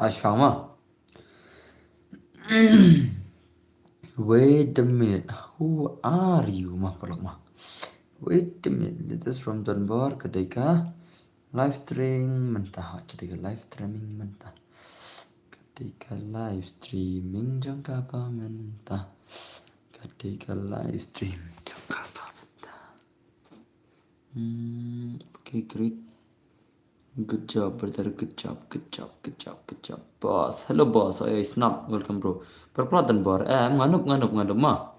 Ashfama. Wait a minute. Who are you, ma? Palak ma. Wait a minute. This is from Dunbar. Kadeka live stream mentah. Kadeka live streaming mentah. Kadeka live streaming jangka apa mentah. Kadeka live stream jangka apa mentah. Okay, great. Good job, brother. Good job. Boss. Hello, boss. Ayo, snap. Welcome, bro. Perpelatan bar. Nganup ma.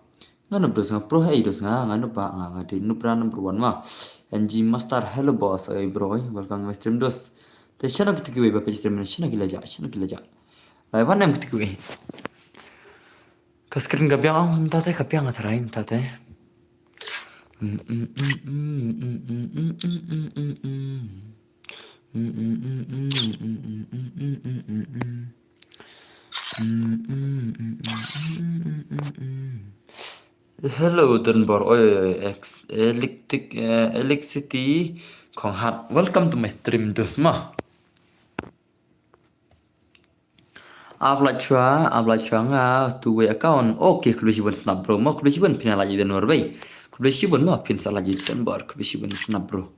Nganup dos nga pro. Hey dos nga. Nganup ba nga di nupra number one ma. NG Master. Hello, boss. Ayo, bro. Welcome my stream dos. Te shana kita kiwe bapak stream shana gila ja. Lai wan nam kita kiwe. Kaskrin gabiang minta teh kapiang atarai minta teh. Hello Dunbar, Electricity Kong Hat. Welcome to my stream Dusma. Abla chua nga tu we account. Okay, kulisibun snap bro. Mau kulisibun pina lagi dan warbai. Kulisibun mau pin salah lagi Dunbar. Kulisibun snap bro.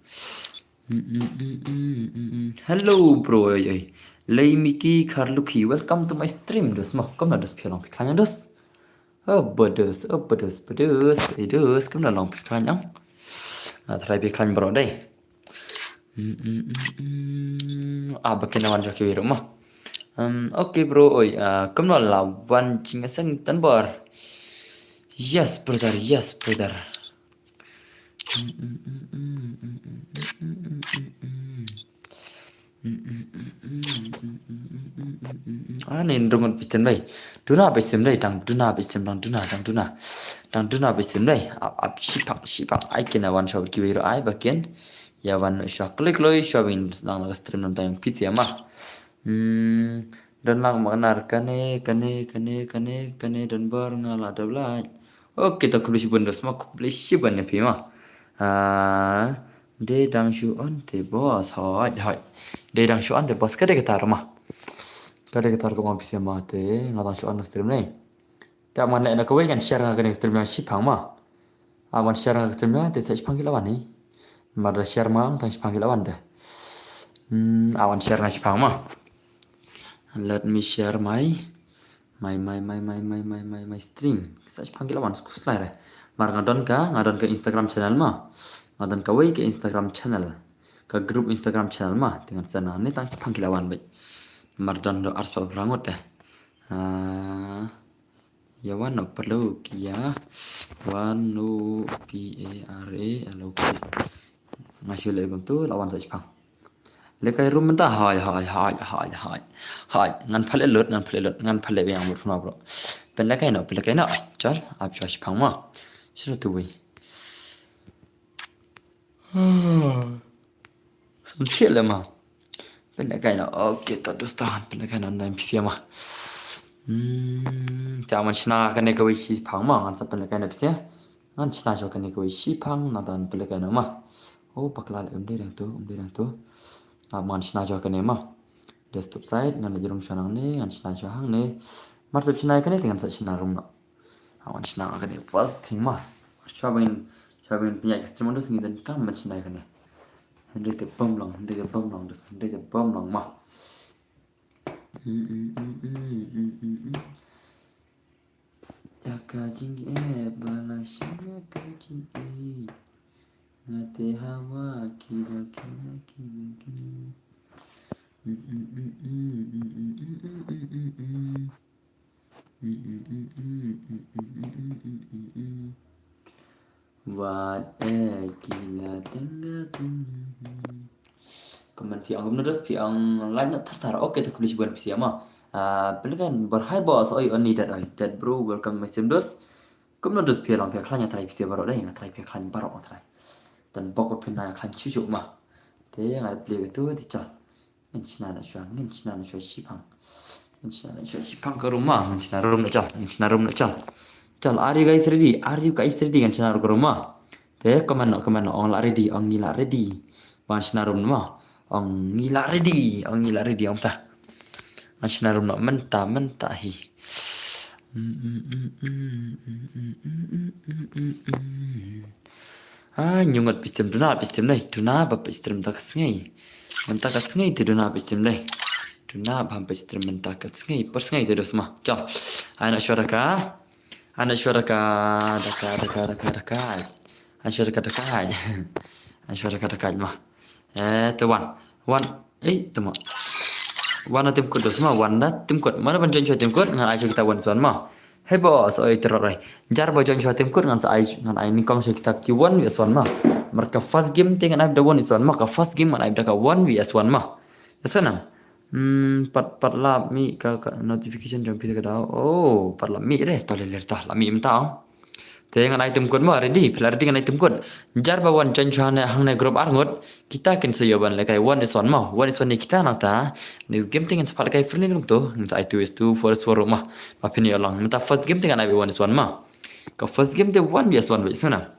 Hello bro. Lay Miki Karluki. Welcome to my stream Dusma. Kom na dus pialong pikanya dus. Pedes. Kamu dah long pikir yang? Try pikir bro deh. Bagian awan jaki biru mah. Okay bro, kamu dah lawan cingasan tanbar. Yes brother. Nih rungun pistem deh. Duna pistem deh. Dang duna pistem. Ab sipang. Ai kena wan shop kiwiru ai bagian. Ya wan shop klik loy shopin nang laga stream nang tayang pizza ya mah. Dan lang mengenar kane dan bar ngala ada belai. Oke tak kubli sibun dos mah kubli sibun ya pi mah. De dang shu on te boss hai. De dang shu on te boss kada gitar mah. Kada gitar ko mah bisa mah te ngadang shu on stream nih. Tak mana nak kau kan share ngagani stream yang sipang mah. Awan share ngagani stream yang te sipang kilawan ni. Mada share mah tang sipang kilawan deh. Awan share ngagani sipang mah. Let me share my stream. Saya panggil lawan slide. Mar ngadon ka Instagram channel mah. Ngadon ka ke Instagram channel. Ke grup Instagram channel mah dengan sana ni tang panggil lawan baik. Mar don do ars pa rangot deh. Ya wano perlu kia wano PARALOK. Masih lagi tu lawan saya pang. Lekai room mentah hai ngan phale lut ngan phale be amur phuna bro pen lekai no chal ab chash phangma shuru tu we some shit le ma pen lekai no okay to dostan pen lekai no nan pisia ma ta man chna ka ne ka we shi phangma ngan sa pen lekai na pisia ngan chna jo ka ne ka we shi phang na dan pen lekai no ma pakla le umde rang tu man chna jo ka ne ma desktop side ngan la jirung chanang ne ngan chna jo hang ne mar tu chna ka ne dengan sa chna room no awan chna ka ne first thing ma chabin punya extreme dos ngidan kam man chna ka ne hande te bom long dos hande te bom long ma ya ka jing bala shima ka jing ngate hawa kira Wat gila tengah Kemen piang menurut piang lain tar oke tu kulis buat pisi ama pelikan berhai bos oi oni that bro welcome my sim dos kemen dos piang klanya try pisi baru dah yang try piang klanya baru try dan bokor pina klan cucuk mah te yang ada play itu dical ngin cina na shipang ke rumah ngin cina room na cal are you guys ready ngin cina ke rumah te comment no ong la ready ong ngila ready wan cina room mah ong ngila ready ong ta Macam nak mentah hi. Nyungat pistem deh. Duna apa pistem tak sengai. Mentah kat sengai tu duna pistem deh. Duna apa pistem mentah kat sengai. Persengai tu dos mah. Jom. Anak suara ka. Anak suara ka. Dekat. Anak suara ka dekat. Anak suara ka dekat mah. Tu wan. Tu mah. Wan na tim kut dos mah. Wan na tim kut. Mana ban jonjo tim kut ngan aja kita wan suan mah. Hei bos, oi terorai. Jar bo jonjo tim kut ngan ai ni kong kita ki wan wi suan mah. Mereka first game dengan ai da wan suan mah. Ka first game ngan ai da ka wan wi suan mah. Yasanam. Pat la mi ka notification jom pita ka dao. Oh, pat la mi re. Pale ler tah la mi mtao. Dengan item code mo ready, pilar dengan item code. Jar ba wan chan chan hang na group arngot, kita kin sayo ban le kai one is one mo. One is one ni kita nang ta. Next game dengan sepal kai friendly nung to. Nta I2 is 2 first for mah. Ma pini along. Nta first game dengan I one is one mah. Ka first game te one is one wis na.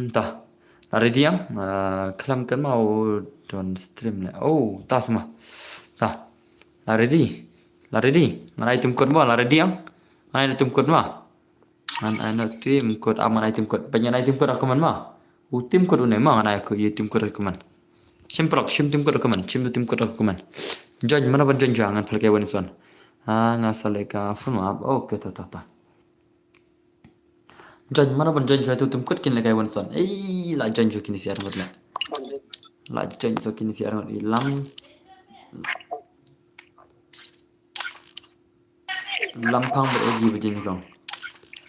Ta. Ready yang? Kelam kan mau don stream le. Oh, ta semua. Ta. Ready. Ngan item code mo la ready yang? Ngan item code mo. Anak tim kod aman item kod banyak item kod aku man mah tim kod une mah anak aku tim kod aku man sim tim kod aku man tim kod aku man join mana ban join jangan pakai wan son ngasal ka phone map oke ta join mana ban join tu tim kod kin lekai wan son la join jo kini siar ngot la join so kini siar ngot ilang lampang berogi begini kong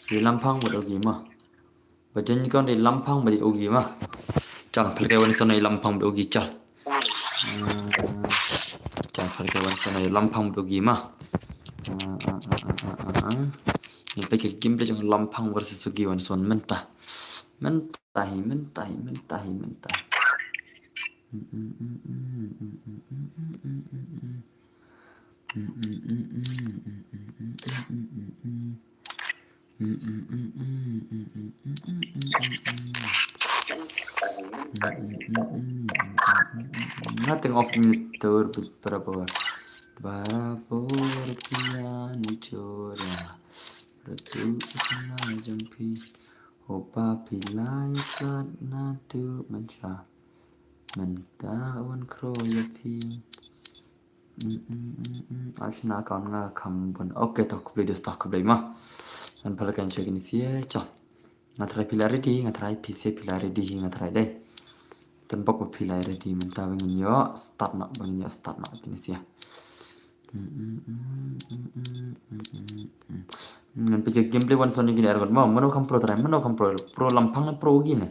di lampang berogi mah bajan kau di lampang berogi mah jangan pakai wan sana di lampang berogi cal jangan pakai wan sana di lampang berogi mah ini pakai game jangan lampang versus sugi wan son mentah Nothing off meter berapa pian cora betul sana jampi opa pilai kat natu menca mentawan kroyapi Ashna account nga kambun oke toh kubli dos toh kubli mah dan palakan cek ini sih cah ngatrai pilar ready ngatrai PC pilar ready ngatrai deh tanpa ko pilar ready mentah bangin yo start nak ini sih nan pikir gameplay one sony gini argot mau mano kam pro try pro lampang pro gini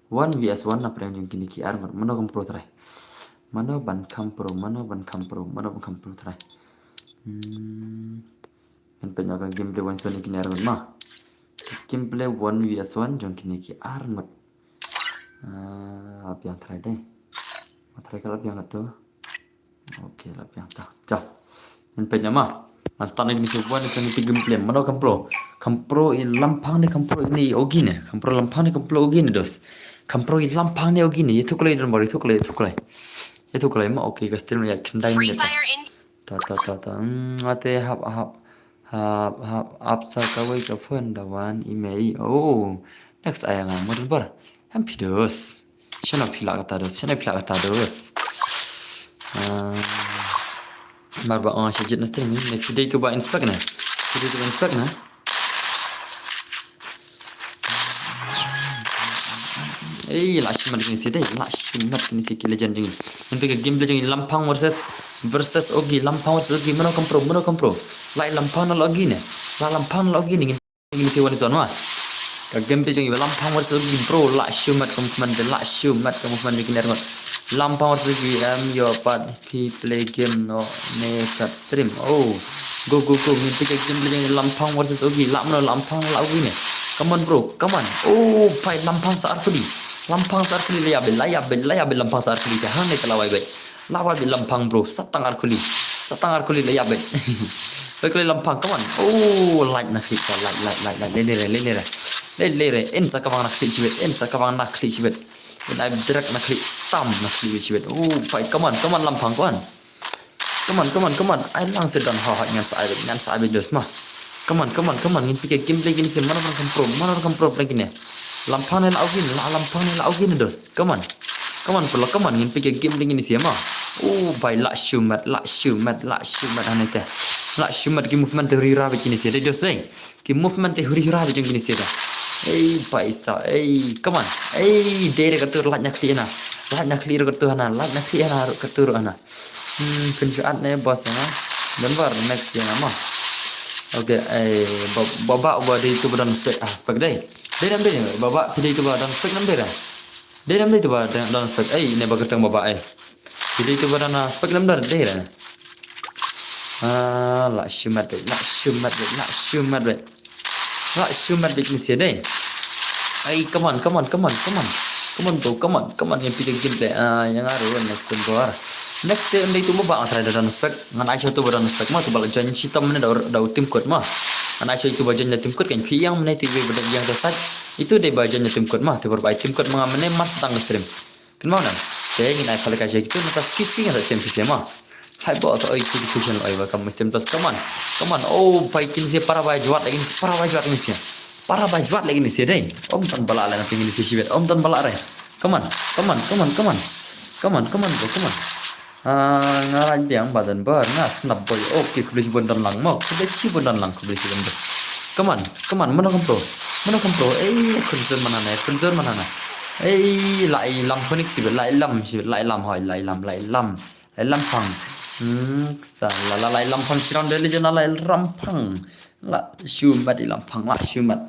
1 vs 1 apa yang gini ki argot mano kam pro try Mana ban kam pro try. Kan penyaga gameplay one sony kini arngot mah. Gameplay 1 vs 1 jong kini ki arngot. Apa yang try deh. Mau try kalau yang tu. Oke, lah yang tak. Cah. Kan penyaga mah. Mas tak nak misi one sony gameplay. Mana kam pro? Kam pro lampang ni kam pro ini ogi ne. Kam pro lampang ni kam pro ogi ne dos. Kam pro lampang ni ogi ne. Itu kulai dalam baru itu kulai. Itu kalau emang oke guys, terus ya kendai ni ta. Ate hap sa kawai ka phone dawan email. Oh, next ayang modern bar. Hampir dos. Sana pila kata dos. Barba sajid na stream ni. Next day tu ba inspect na. Last month kini sih legend ini. Nanti ke game legend lampang versus ogi lampang versus ogi mana kompro. Lai lampang lagi nih. Ini sih wani sonwa. Ke game legend lampang versus ogi bro la shumat kamu bikin ergot. Lampang versus ogi yo part play game no nekat stream. Oh, go. Nanti ke game legend lampang versus ogi lampang lagi nih. Come on bro. Oh, pai lampang saat kuli layabel lampang saat kuli hang ni telawai bai. Lawai bil lampang bro, satang arkuli layabel. Kali lampang come on. Oh, light nak lere. Ensa kamang nak klik sibet. Dan I direct nak klik tam nak klik sibet. Oh, pai come on lampang kawan. come on. Ai lang sedang hot ngan sai dos mah. Come on. Ngin pikir game lagi ni sih mana orang kan pro lagi ni. Lampang ni lau gini dos. Come on pula come on ngin pikir game lagi ni sih mah. Oh, by la shumat ane teh. La shumat ki movement te hurira begini sih. Dos eh. Ki movement te hurira begini sih dah. Paisa. Come on. Dere ketur latnya clear ketur ana. Kuncuat ne bos ya. Bentar next ya mah. Oke, baba di itu badan spek deh. Dia nampak ni, baba pilih itu badan spek nampak dah. Dia nampak itu badan spek. Ini bagus tentang baba. Pilih itu badan spek nampak deh dah. Lah shumat ni sih deh. Come on yang pilih game deh. Yang aru next tempoh. Next day itu mau try dan spek ngan Aisyah tu badan spek mah tu balik janji cita mana dah tim kod mah ngan Aisyah itu bajannya tim kod kan yang mana TV badan yang tersat itu dia bajannya tim kod mah tu berbaik tim kod mengamane mas tang stream kan mau nan dia ingin Aisyah kalau Aisyah itu nak skip ada champion mah hai bos itu division oi welcome stream plus come on oh baikin sih para bajuat lagi sih para bajuat lagi ni sih deh om tan balak lah nanti ini sih sibet om tan balak reh come on ngaran yang badan bar snap boy oke kubeli bondan lang mau kubeli bondan lang come on mana kompro kunjur mana na lai lam phoenix sih lai lam hoi lai lam pang salah lai lam pang cirang dari jana lai lam pang la shumat lam pang la shumat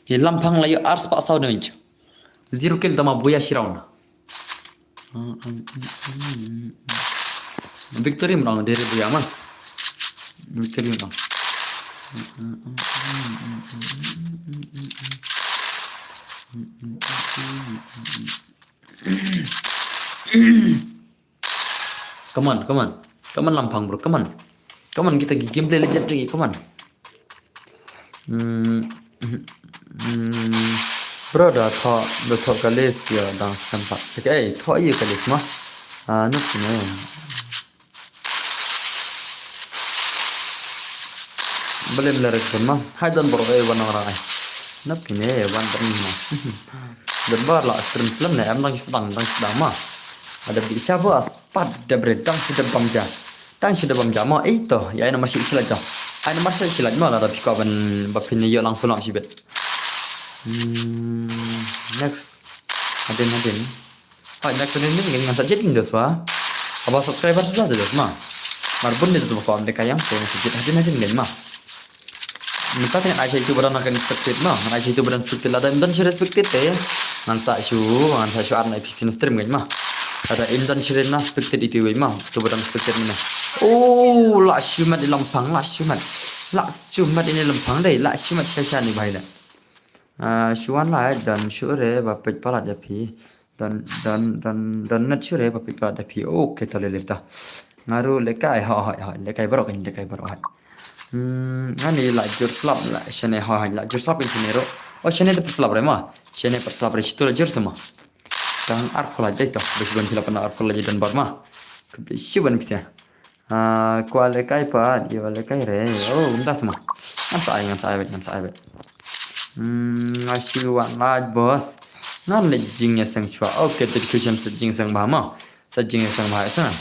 lam pang la yo ars pak sau nih 0 kill tama boya shirauna Victory menang dari Buya mah. Victory menang. Come on lampang bro, come on kita gameplay legendary, come on. Bro dah thok kalis ya dance kan pak. Thok ye kalis mah. Nuk ni. Boleh rekod mah. Hai don bro wan orang ai. Nuk ni wan dan mah. Debar lah stream film ni am lagi sedang mah. Ada di siapa aspat debre dang sudah bamja mah itu ya ini masih silat dah. Ai masih silat mah ada pikaban bapin yo lang fulam sibet. Next hadin next ini dengan saja tinggal swa apa subscriber sudah ada mah marbun itu semua mereka yang pengen sedikit hadin gen mah minta dengan Aisyah itu berana kan expected mah Aisyah itu berana expected ada dan share expected ngan sa shu arna episode stream gen mah ada dan share na expected itu mah itu berana expected mana la shumat di lampang la shumat ini lampang deh la shumat saya ni bahaya Shuan lah dan shure bapet palat ya pi dan net shure bapet palat ya pi oke tole leta ngaru lekai lekai barok ngani la jur slap la shane la jur slap in sini ro shane de slap re ma shane slap re situ la jur sama dan arkola dai to besban pila pana arkola dan barma ke siban bisa kwa lekai pa dia lekai re undas sama ngan sa bet ngasih warna bos nan lejingnya sang chua oke dedication sejing sang bahama sejing sang bahaya sana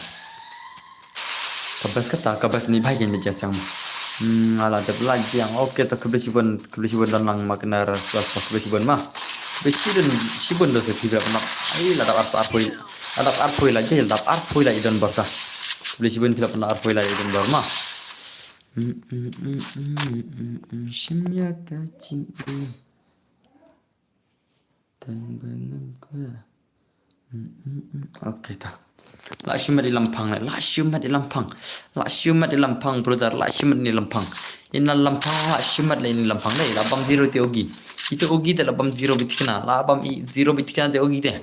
kabas ni baik ni jasang ala de lagi yang oke to kebesibun dan lang maknar kelas kebesibun mah besibun dosa tiga penak ladap arpoi lagi dan barta kebesibun tidak pernah arpoi lagi dan barma Shimya kacing Tangbangan ku Oke dah La shumat di lampang brother la shumat di lampang Inna lampang la shumat la ini lampang deh labam 0 te ogi itu ogi te labam 0 bitkena labam 0 bitkena te ogi te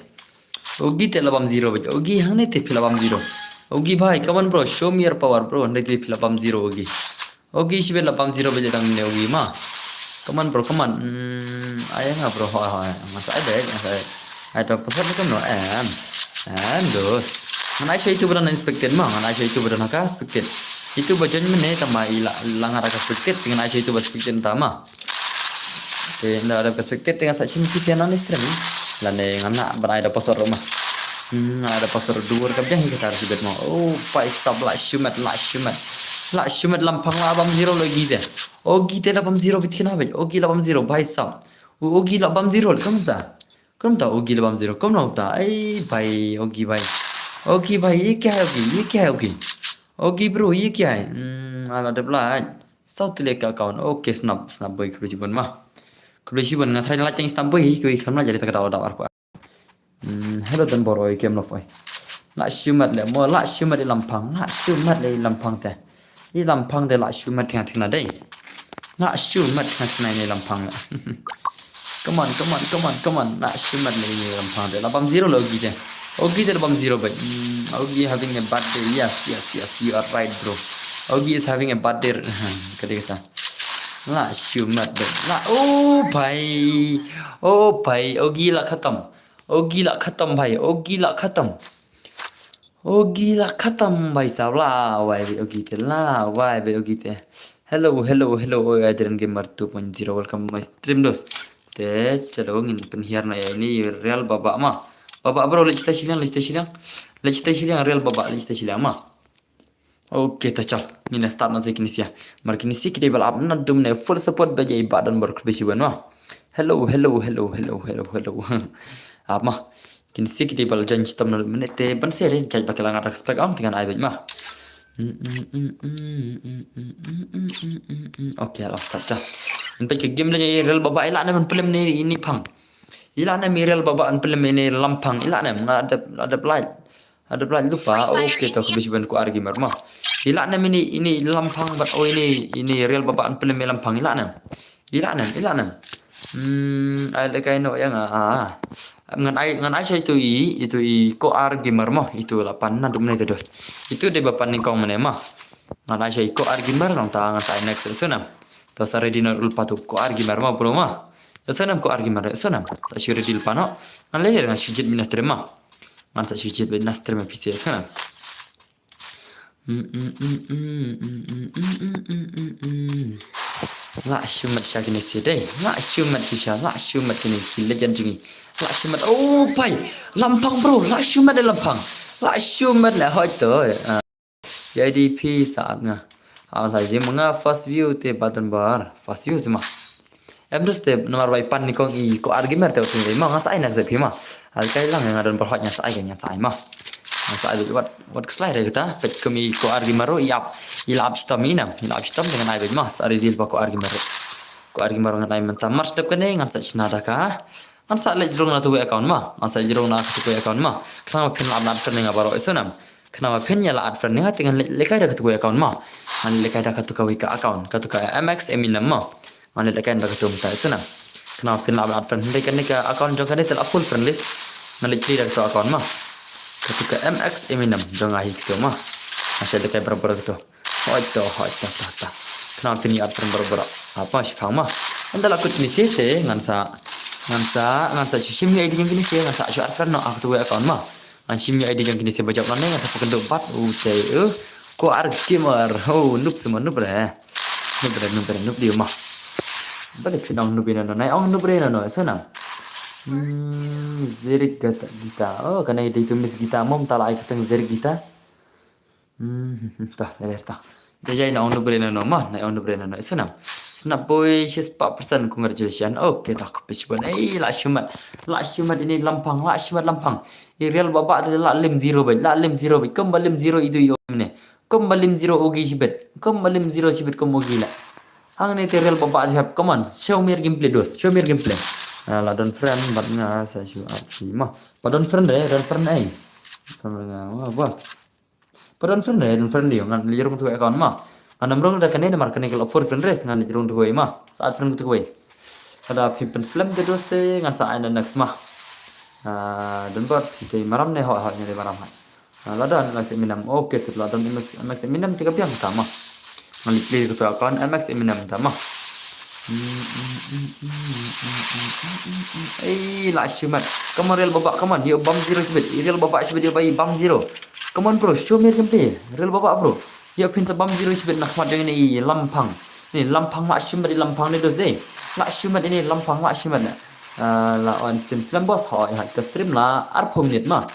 labam 0 bit ogi hane te labam 0 ogi bhai come on bro show me your power bro hane te labam 0 ogi sih labam 0 bit dang ne ogi mah come on bro ayah nggak bro masa ada pesan itu no dos Mana saya itu berana expected mah, mana saya itu berana ka expected. Itu bajunya mana tambah langar ka expected dengan saya itu expected tama. Nda ada expected dengan sa chim kisian on stream. Lane ngana berai da pasar rumah. Ada pasar dua ka biang kita harus bet mau. Oh, pai sab la shumat lampang la bam zero lagi deh. Ogi te la bam zero bit kena bet. Ogi la bam zero pai sab. Ogi la bam zero kamu ta? Kamu ta ogi la bam zero? Kamu nau ta? भाई ओगी भाई ओगी भाई ये क्या है ओगी ओगी ब्रो ये क्या है ala de blah sau tu le ka kaun okay snap boy kebeli sibon ngat try la ting snap boy kui kamna jadi tak daw arpa hello dan boro i kem lofoi la shumat le mo la shumat di lampang te i lampang de la shumat thing na dei la shumat thing na ni lampang la come on la shumat le ni lampang de la bam zero logi de Ogi is bum zero but Ogi having a bad day. Yes, you are right, bro. Ogi is having a bad day. Kata la shumat de la oh भाई Ogi la khatam भाई साहब ला why be Ogi te la why be Ogi te hello oh Adrian Gamer 2.0 welcome my stream dos te chalo ngin penhiar na ini real baba ma baba bro let's stay silang real baba let's stay silang ma oke ta chal mina start na kinisia mar kinisi kita bal abna dumne full support baje ibadan bar kubisi banwa hello ama kinisi kita bal jan stam na menete ban sere jaj bakal ngat expect am dengan ai ma oke lah start cha sampai ke game la real baba ila na man film ni ini pang ila na real baba an film ini lampang ila na ada blind lupa oke to kebisiban ku argi marma ila na ini lampang bat oh ini real baba an film lampang ila na ada kaino yang ngan ai itu ko argi marma itu 8 dumne dos itu de bapan ni kong menema ngan ai ko argi mar nang ta ngan sai next sunam to sare dinor ulpatu ko argi marma bro ma Sanam ko argi mara sanam sa shuri dil pano an leer na shujit minas trema man sa shujit minas trema pisi sanam la shumat shagini sidai la shumat shisha la shumat kini legend jingi la shumat oh pai lampang bro la shumat de lampang la shumat la hoi to jadi pi saat nga sa je mga first view te button bar first view sima em terus te nomor bai pan ni kong i ko argument te usin ma ngas ai nak ze phima al kai lang yang adon perhotnya sai kan yang sai ma sai what slide kita pet kami ko argument ro ilap stamina dengan ai ma sari dil ba ko argument ngan ai mentam mar step kene ngan sa chnada ka ngan sa le jrong na tu account ma ngan sa jrong na tu account ma kana pin lab na friend nga baro isunam kana pin ya la ad friend nga dengan lekai da tu account ma ngan lekai da tu ka account ka tu ka mx eminam ma mana lekan dah ketum tak sana kenapa pin lab friend lekan ni ke account jong kan telah full friend list mana clear dah tu account mah ketika mx eminem jong ahi gitu mah masih lekan berapa gitu hoi to ta kenapa pin add friend berapa apa sih faham mah anda lakut ni sih ngansa sim ID jong kini sih ngansa add friend no aku tu account mah sim ID jong kini sih baca mana ngansa pakai dopat ko gamer noob semua noob dia mah balik sedang nubina no naik nubrena no sana zerik kita oh karena itu mis kita mom tala ai keteng zerik kita tah leher tah jajai na nubrena no mah naik nubrena no sana snap boy 4% congratulations oke tak kepisiban la shumat ini lampang real baba la lim zero bai kembali zero itu yo ne kembali zero ogi sibet komogi la ang ni real baba have come on show me your gameplay la don friend bat nga sa shu api mah padon friend ai wah bos padon friend dia ngan lirung tu account mah anam rong da kanene mar kanene kalau for friend res ngan lirung tu mah saat friend tu ada pipen slam de doste ngan sa ana next mah don bot itu maram ne ho nya de maram la don max minam oke tu la don max minam tiga piang sama Malik tu account MX Eminem tama. La shumat. Come on real baba, come on. You bum zero sibit. Real baba sibit dia bayi bum zero. Come on bro, show me gameplay. Real baba bro. Ya pin sa bam zero chibet nak mat dengan ni lampang. Ni lampang mak shumat di lampang ni dos deh. Lak shumat ini lampang mak shumat na. La on stream selam bos hoi hat ke stream la arpom nit ma.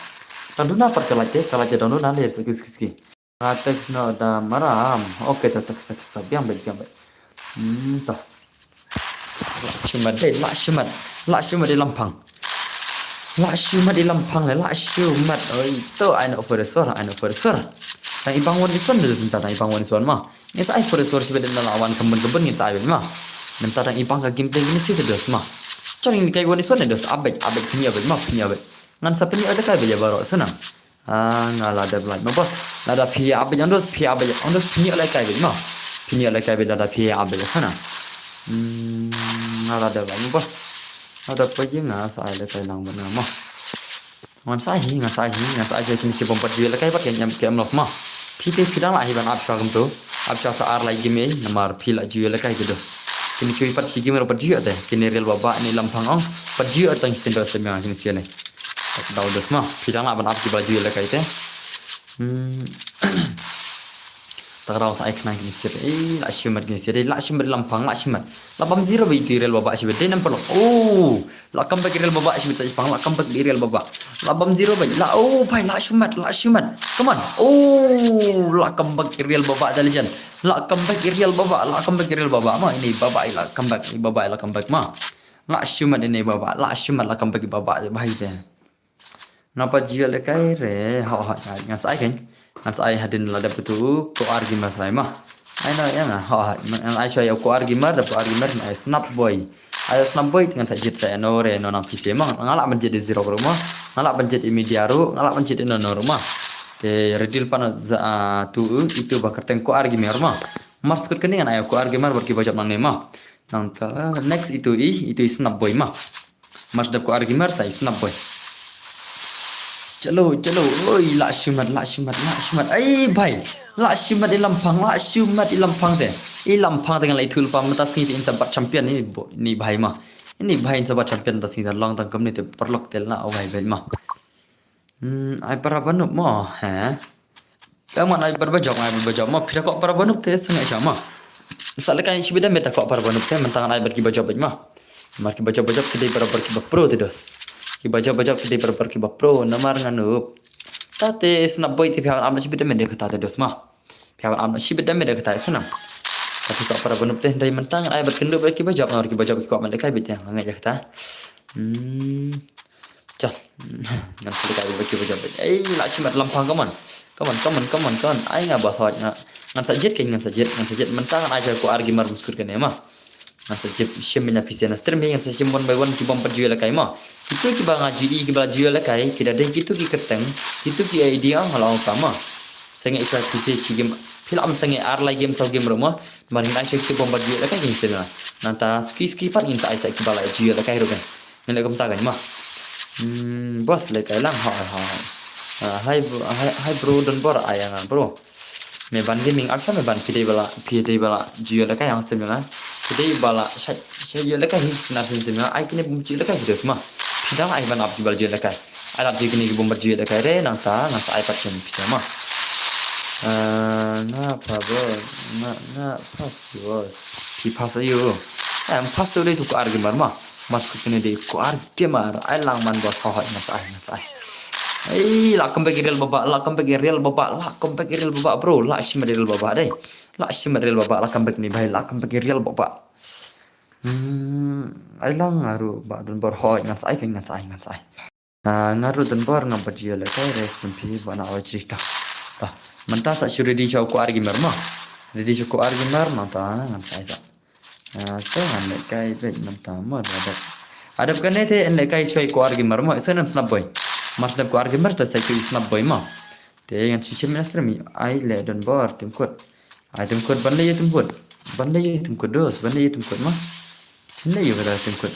Tanduna par kalate dono na ler ski. Teks no da maram. Oke ta teks ta biang baik. Tah. Lak shumat di lampang. Lak shumat di lampang le lak shumat. Oh itu aina over suara. Tang ibang wan ison dulu sebentar tang ibang wan ison mah. Ini saya for resource beda lawan keben ni saya mah. Mentar tang ibang ka gameplay ini sih terus mah. Cari ni kai wan ison terus abek punya mah punya abek. Ngan sa punya ada kai beja baru senang. Ngala ada belai mah bos. Lada pia abek andos punya lai kai mah. Punya lai kai lada pia abek sana. Ngala ada belai mah bos. Ada pergi ngah saya lai kai nang benar mah. Ngan saya kini si bompat jual kai pakai nyam lok mah. Pidang lah hiban absha tu. Absha saar lagi me namar pila jual kai gitu. Kini kui pat sigi mer pat jual deh. Kini real baba ni lampang ong pat jual tang sendal semang kini siale. Tahu dos mah. Pidang lah ban abki baju jual kai teh. Takarau saya kena kini siale. Lak shumat kini siale. Lak shumat lampang lak shumat. Lapam zero begitu real baba sibet. Dia nampak oh. Lak comeback real baba sibet saja pang. Lak comeback di real baba. Labam zero baik. Lak shumat. Come on. Lak comeback real baba dah legend. Lak comeback real baba. Mah ini baba lak comeback mah. Lak shumat ini baba. Lak comeback baba baik deh. Napa jual kai re? Ngan saya kan. Ngan saya hadin lada betul. Ko argument saya mah. Aina yang ngan saya ko argument na snap boy. Ada snap boy dengan sajit saya nore nonang PC emang ngalak menjadi zero rumah. Ngalak menjadi mediaru, ngalak menjadi nono rumah. Te redil pana tu itu bakar tengko argument rumah. Mars kut keningan ayo ko argument berki bajak nang nema. Nang next itu snap boy mah. Mars dap ko argument saya snap boy. Chalo, oi lak shumat. Ai bhai, lak shumat di lampang teh. Lampang dengan lai thul pam ta sing in sabat champion ni bhai mah. Ini bhai in sabat champion ta sing long tang kam ni te perlok tel na bhai mah. Ai para banup mah, ha. Kamu ai berbajak mah pira kok para banup teh sangat sama. Misal kan sibida meta kok para banup teh mentangan ai berki bajak mah. Marki bajak kedai para berki pro teh dos. Ki bajak kedai para berki pro namar nganup. Tate snap boy ti pihak amna sibida mede kata teh dos mah. Pihak amna sibida mede kata sunam. Tapi kok para banup teh dari mentangan ai berkendu berki bajak kok mereka bet yang ngai kata. Cah. Ngan sekali berki bajak. Lak shumat lampang kaman. Kaman. Ai ngah bahasa ngan sajet mentangan aja ko argument muskur kan emah. Ngan sajet shemnya pisena stream yang sajet bon by one ki bom perjual kai mah. Itu ki bang aji ki bang jual kai kita deh gitu ki keteng. Itu ki idea halau kama. Sange isa pise si game film sange ar lagi game sau game rumah. Maring ai ki bom perjual kai ni sena. Nanta ski pan inta ai ki bala jual kai ro kan. Nele kom ta kan mah. Bos le kai lang Hai bro dan bor ayang bro. Me ban gaming apa me ban pide bala jual kai yang stream na. Pide bala saya jual kai senar stream na. Ai kini bum jual kai video semua. Pidang ai ban abdi bal jual kai. Ai lap kini bum jual kai re nang ta nang sa ai pat ken bisa mah. Ngapa bro? Pas bos. Ki pas ayo. Pas tu deh tu ko argument mah. Masuk kini deh ko argument. Ai lang man bos hoi nang lak comeback real baba bro. Lak shumat real baba deh. Lak comeback ni bhai. Lak comeback real baba. Ai lang ngaru ba don bor hoi ngan sai. Ngaru don bor ngam perjual kai recipe bana awa cerita. Tah, mentah sak syuri di ko argument mah. Di ko argument mata ngan sai tak. Tu ngan kai bet mentah mah ada kan teh en kai choi ko argument mah senam snap boy. Mas dap ko argument ta sai ko snap boy mah. Te yang cici minister mi ai le don bor tim kod. Ai tim kod ban le tim kod. Dos ban le tim kod mah. Sini yo kada tim kod.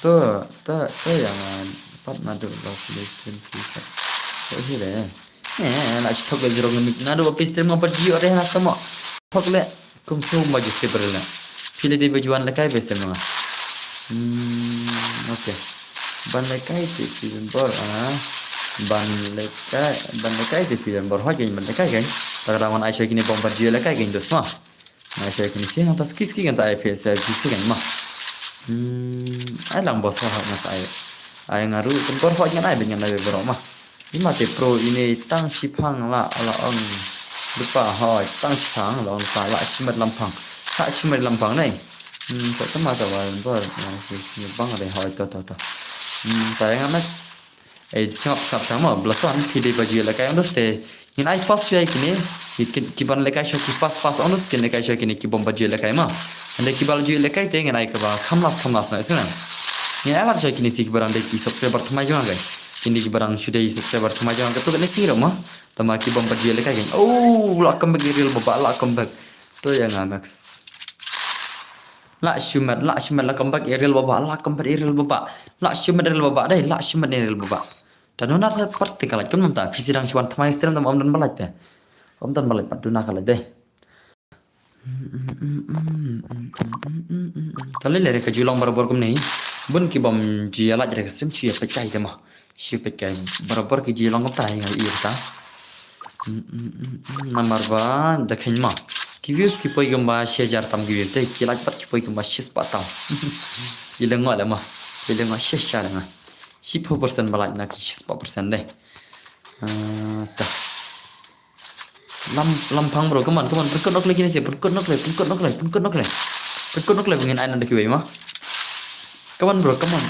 To yang pat nadu ba stream kita. Kok hile. Nak stok jero ngemik nadu ba stream apa jio re na sama. Pokle kum so maju ke berla. Pile di bajuan lekai beste mah. Okay. ban lekai ti film bor ban lekai ti film bor hoje ban lekai kan tagarawan ai shoi kini bombar jia lekai kan dos ma ai shoi kini sih atas kis kan ai pes kis kan ma ai lang bos ha mas ai ngaru kan bor hoje ai dengan ai bor ma ima te pro ini tang sipang la on lupa hoi tang sipang la on pa la simat lampang ha simat lampang này chắc chắn mà tao vào bữa là băng ở đây hỏi tao tại anh em sắp sắp sáng mà belasan pilih baju lekai ondos te in ai fast share kini kiban lekai share ki fast ondos kini lekai share kini ki bom baju lekai ma ande ki baju lekai te ngai ka ba khamlas na isna ni ala share kini si barang de ki subscriber thamai jang gai kini ki barang sudah subscriber thamai jang ka tu kan si ma tama ki bom baju lekai gai oh la comeback real baba la comeback tu yang max la shumat la comeback real baba la comeback real baba la shumat real baba dai la shumat real baba dan nona seperti kalau kan mamta pisirang cuan thamai stream tam om dan balat deh om dan balat paduna kalau deh kali lere ke julong barabar kum nei bun ki bom ji ala jere sim chi pecai deh mah si pecai barabar ki julong kum tai ngai irta nomor ba dekhin mah ki views ki poi gamba shejar tam ki views deh ki lag pat ki poi gamba shis patam ileng ngol mah ileng ngol shis shar ngah 10% balak nak 10% deh. Tah. Lampang bro, keman perkut nok lagi ni sih, perkut nok lagi pengen anak dah kiai mah. Keman bro, keman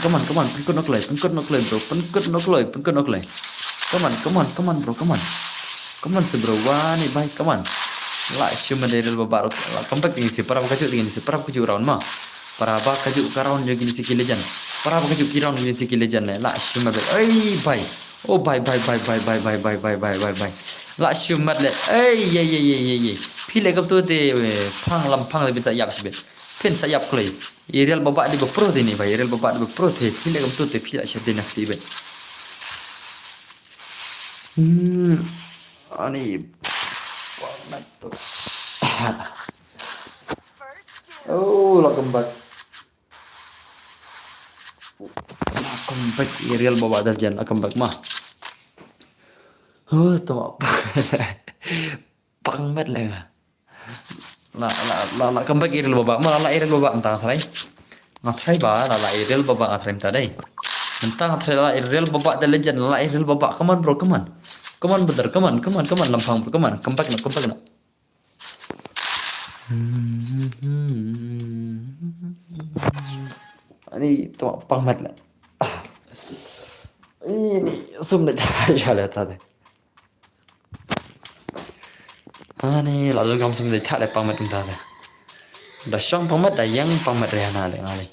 perkut nok lagi bro, perkut nok lagi. Keman bro, keman sebro wani baik keman. La cuma dari babaru, la kompak ini sih, para kajuk ini sih, para kajuk raun mah. Para ba kajuk karon jadi si kilejan. Para ba kajuk kiron jadi si kilejan la cuma ai bye. Oh bye. La cuma le ye. Pile kap tu te phang le bisa yap sibet. Pen sayap klei. Irel baba di pro te ni bhai, irel baba di pro te pile kap tu te pila sibet nak sibet. Ani oh la kembak Ariel bawa darjan kembak mah oh tuh pangmet lah la kembak Ariel bawa mah la Ariel bawa entah sarai ngathai ba la Ariel bawa ngathai tadi entah ngathai la Ariel bawa darjan la Ariel bawa keman bro keman bener keman lampang bro keman kembak nak ini tuh pangmet lah ini sumber aja tadi ini lalu kamu sumber tak ada pangmet tadi dah syang pangmet dah yang pangmet rehana le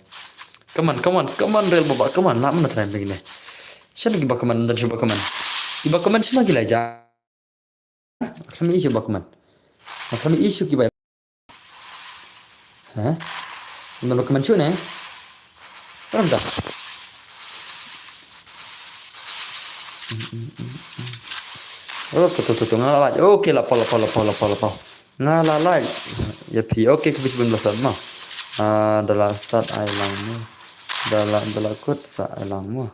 keman real bawa keman nak mana tren lagi le siapa lagi keman dan coba keman iba keman semua gila aja kami isu keman kami isu kibai hah menurut keman cuy nih paham tak oh tuh ngalah oke lah pola ngalah ya pi oke ke bisbun belasan mah dalam start ailangmu dalam kod sa ailangmu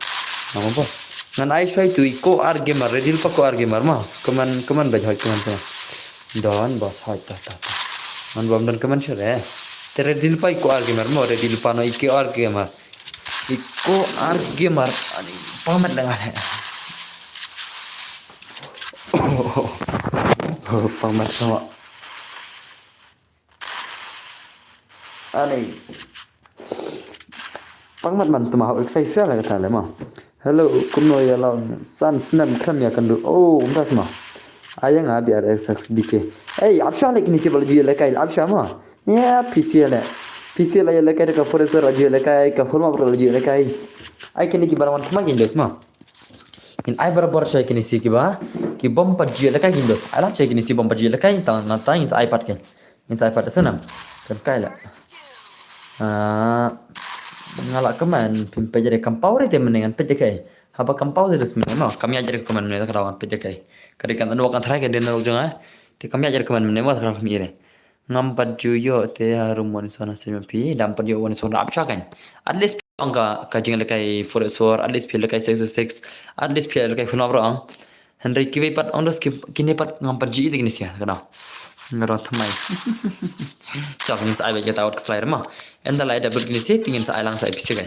nama bos ngan ai shoi tu ko argemar redil pa ko argemar mah keman bajai keman don bos hai ta man bom dan keman sure redil pa ko argemar mo redil pa no iko argemar ani pamat dengan pamat sama ani pamat man tuma exercise lah kata le mah hello kumno ya long san snam kram ya kandu oh umtas mah ayang abi ar exercise dike apsha le kini se bal ji le kai apsha mah ya pc la ya le kai ka forester ji le kai ka forma pro ji le kai ai kini ki barawan tuma gindos mah in ai barabar shay kini si ki ba ki bom pajji le kai gindos ala shay kini si bom pajji le kai ta na ta in ipad kan in ipad sunam kan kai la ngalak keman pimpe jadi kampau re temen dengan PTK haba kampau terus memang kami ajar ke keman meneta kerawan PTK kadikan anu akan terakhir dan nalok jangan te kami ajar keman menema kerawan mire ngampat juyo te harumon sana sempi dampet yo wan sona apsha kan at least angka kajing lekai forest war at least pil lekai 6 at least pil lekai phun bro ang Henry kiwi pat ondos kini pat ngampat ji itu gini sih kana ngaro thamai chop ni sai bagi tahu slide mah enda lai double gini sih tingin sai lang sai pisi kai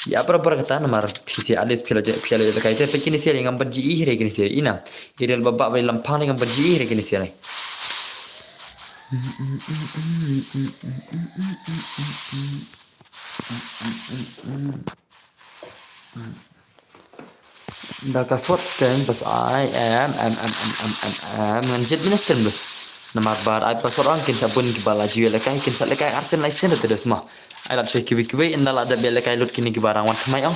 ya per kata nomor pisi at least pil lekai te pekini sih ngampat ji hire gini sih ina irel babak bai lampang ngampat ji hire gini sih lai dah kasut kan pas I am nganjit minister bos nama bar I pas orang kin sabun ki bala jual lekai kin sat lekai arsen license terus mah I lat cuy kiwi indah ada bel lekai lut kini ki barang wan thamai ang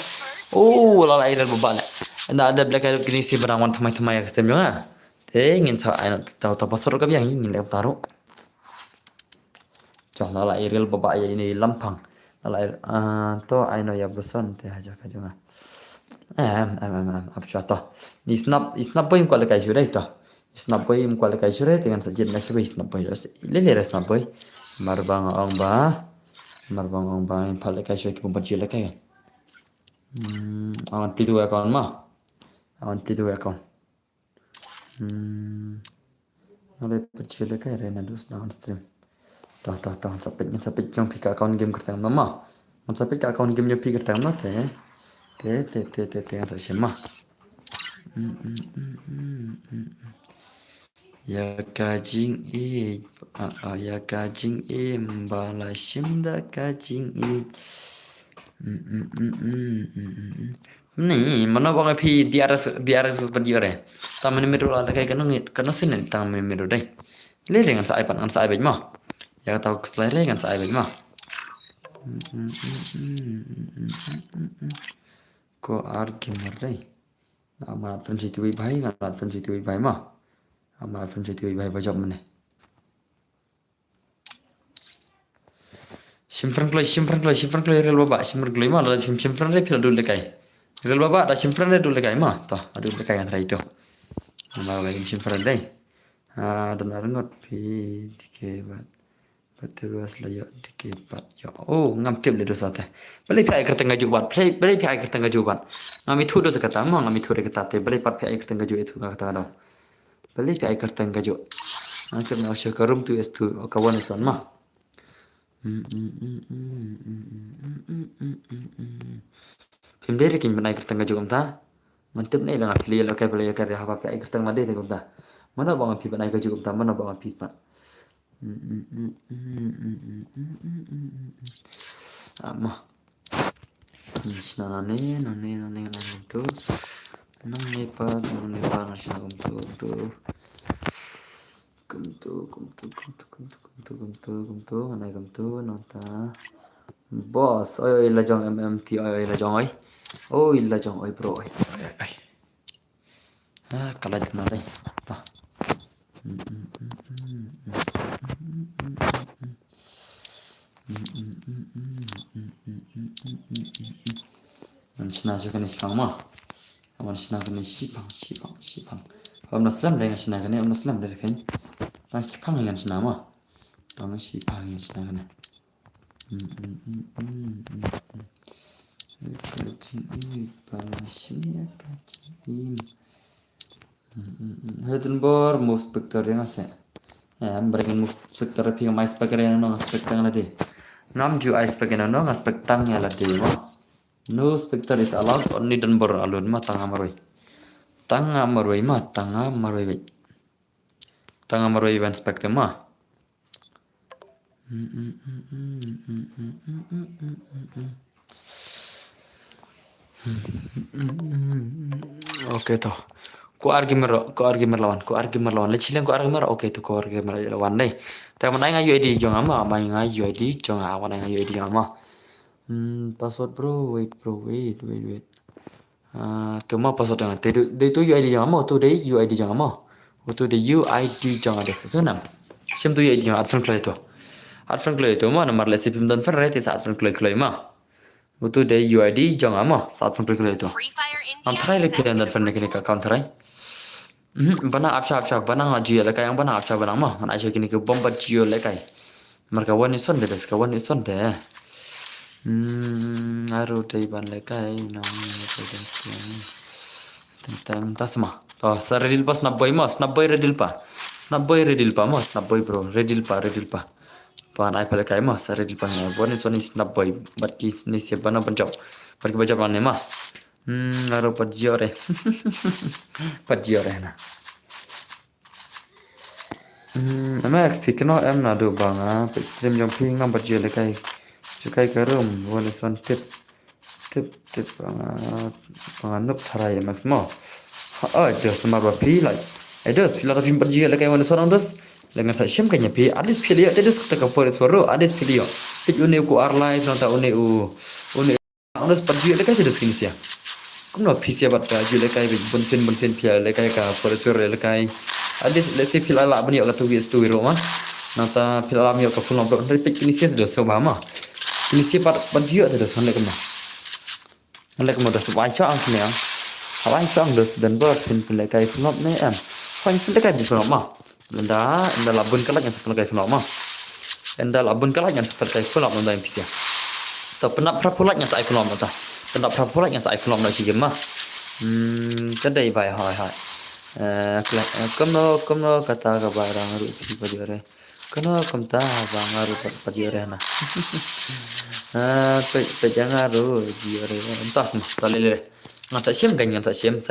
oh lala air babak le indah ada lekai lut kini si barang wan thamai ya kesem juga ngin sa I tahu tahu pasor ka biang ngin lep taruh cah lala air babak ya ini lampang lala air to I know ya bosan teh aja ka juga apa contoh di snap boy ko lekai jure itu snap boy ko lekai jure dengan sajid nak boy snap boy lele snap boy marbang ong ba yang pal lekai jure ki bombat jure lekai awan pitu account mah awan pitu account oleh percaya lekai rena dus down stream tah sampai yang pika account game kertang mama sampai ke account game nya pika kertang mah teh yang saya mah ya kajing balasim da kajing nih mana bang api di aras seperti orang taman miru ada kayak kena sini taman miru deh lele dengan saya mah ya tahu keselera dengan saya mah ko argument rai ama fan jitu bhai ngan fan jitu bhai ma ama fan jitu bhai ba job mane simfran kloi rel baba simfran kloi ma la simfran re phil dul lekai rel baba da simfran re dul lekai ma to adu lekai kan rai to ama ba simfran dai dan ngot pi dike ba terus layak dikit pat ya oh ngam tip le dosa teh beli pi air tengah jubat beli pi air tengah jubat ngami thu dosa kata mah ngami thu re kata teh beli pat pi air tengah ju itu kata ada beli pi air tengah ju angker na usah karum tu estu kawan itu mah pim dere kin air tengah ju kamta mantep nih lang apli lo kai beli kare apa pi air tengah de kamta mana bang api banai ka ju kamta mana bang api pat ama nane tu nane pa nasi kumtu nota bos oi lajong MMT oi lajong oi bro oi kalah kena deh tah Mansina juga nih sekarang mah, mansina kena sipang. Om naslam dengan sina kena, om naslam dari kan, tang sipang dengan sina mah, tang sipang dengan sina kena. Kacing palasimnya kacing. Hedenbor move specter yang asa. Mereka move specter tapi yang mais specter yang nong specter yang lade. Nam ju ice specter yang nong specter yang lade mah. No specter is allowed only denbor alun mah tangga maroi mah tangga maroi ban specter mah. Oke toh. Ko argument lawan lecilang ko argument oke to ko argument lawan deh tapi mana yang UID jong ama yang UID jong awan yang UID jong ama password bro wait tu mah password yang tu UID jong ama tu deh UID jong ama tu deh UID jong ada sesuatu sim tu UID jong advan klay tu mah nomor lesi pim dan fan rate advan klay mah tu deh UID jong ama advan klay tu am try lagi dan fan lagi ke account try bana apsa bana ngaju ya lekai yang bana apsa bana mah mana aja kini ke bomba jio lekai mereka wani son deh Aru day ban le kai nong tentang tas mah. Oh, sa redil pa snapboy redil pa. Snapboy redil pa mo, snapboy bro, redil pa. Pan ai pala kai mah sa redil pa ne. Bon is one snapboy, but is ni siapa na panjau. Pergi baca pan ne mah. Aru pajiore. Pajiore na. Ama XP keno em na do banga, pe stream jong ping ngam pajiole kai. Cukai karum, bon is one tip banga nup tharai max mo. Just nama bapi like. Just pila tapi pergi lagi mana seorang dos. Lengan saya siam kanya pi. Adis pilih ya. Just kita cover suara. Adis pilih ya. Pik une ku arlai nonta une dos pergi lagi just kini sia. Kau nak pisia bat pergi lagi bunsin pila lagi ka cover suara lagi. Adis lesi pila lah bani aku tu bias tu wiro mah. Nonta pila lah miok ka full nomor. Dari pik kini sia dos sebab mah. Kini sia bat pergi ada dos hendak kemana. Hendak kemana dos baca angkini ya. Awak sang dos dan berpin pelakai filmop ni em. Kau pelakai di filmop mah. Enda labun kalak yang pelakai filmop mah. Enda labun kalak yang pelakai filmop enda yang pisia. Tak pernah prapulat yang tak filmop enda. Pernah prapulat yang tak filmop nak sige mah. Kedai baik hai. Kamu kata ke barang aru pada orang. Kena kamta bang aru pada orang na. Pejangan aru jiore. Entah semua. Tak leleh. Ngan sa sim ganyan sa sim.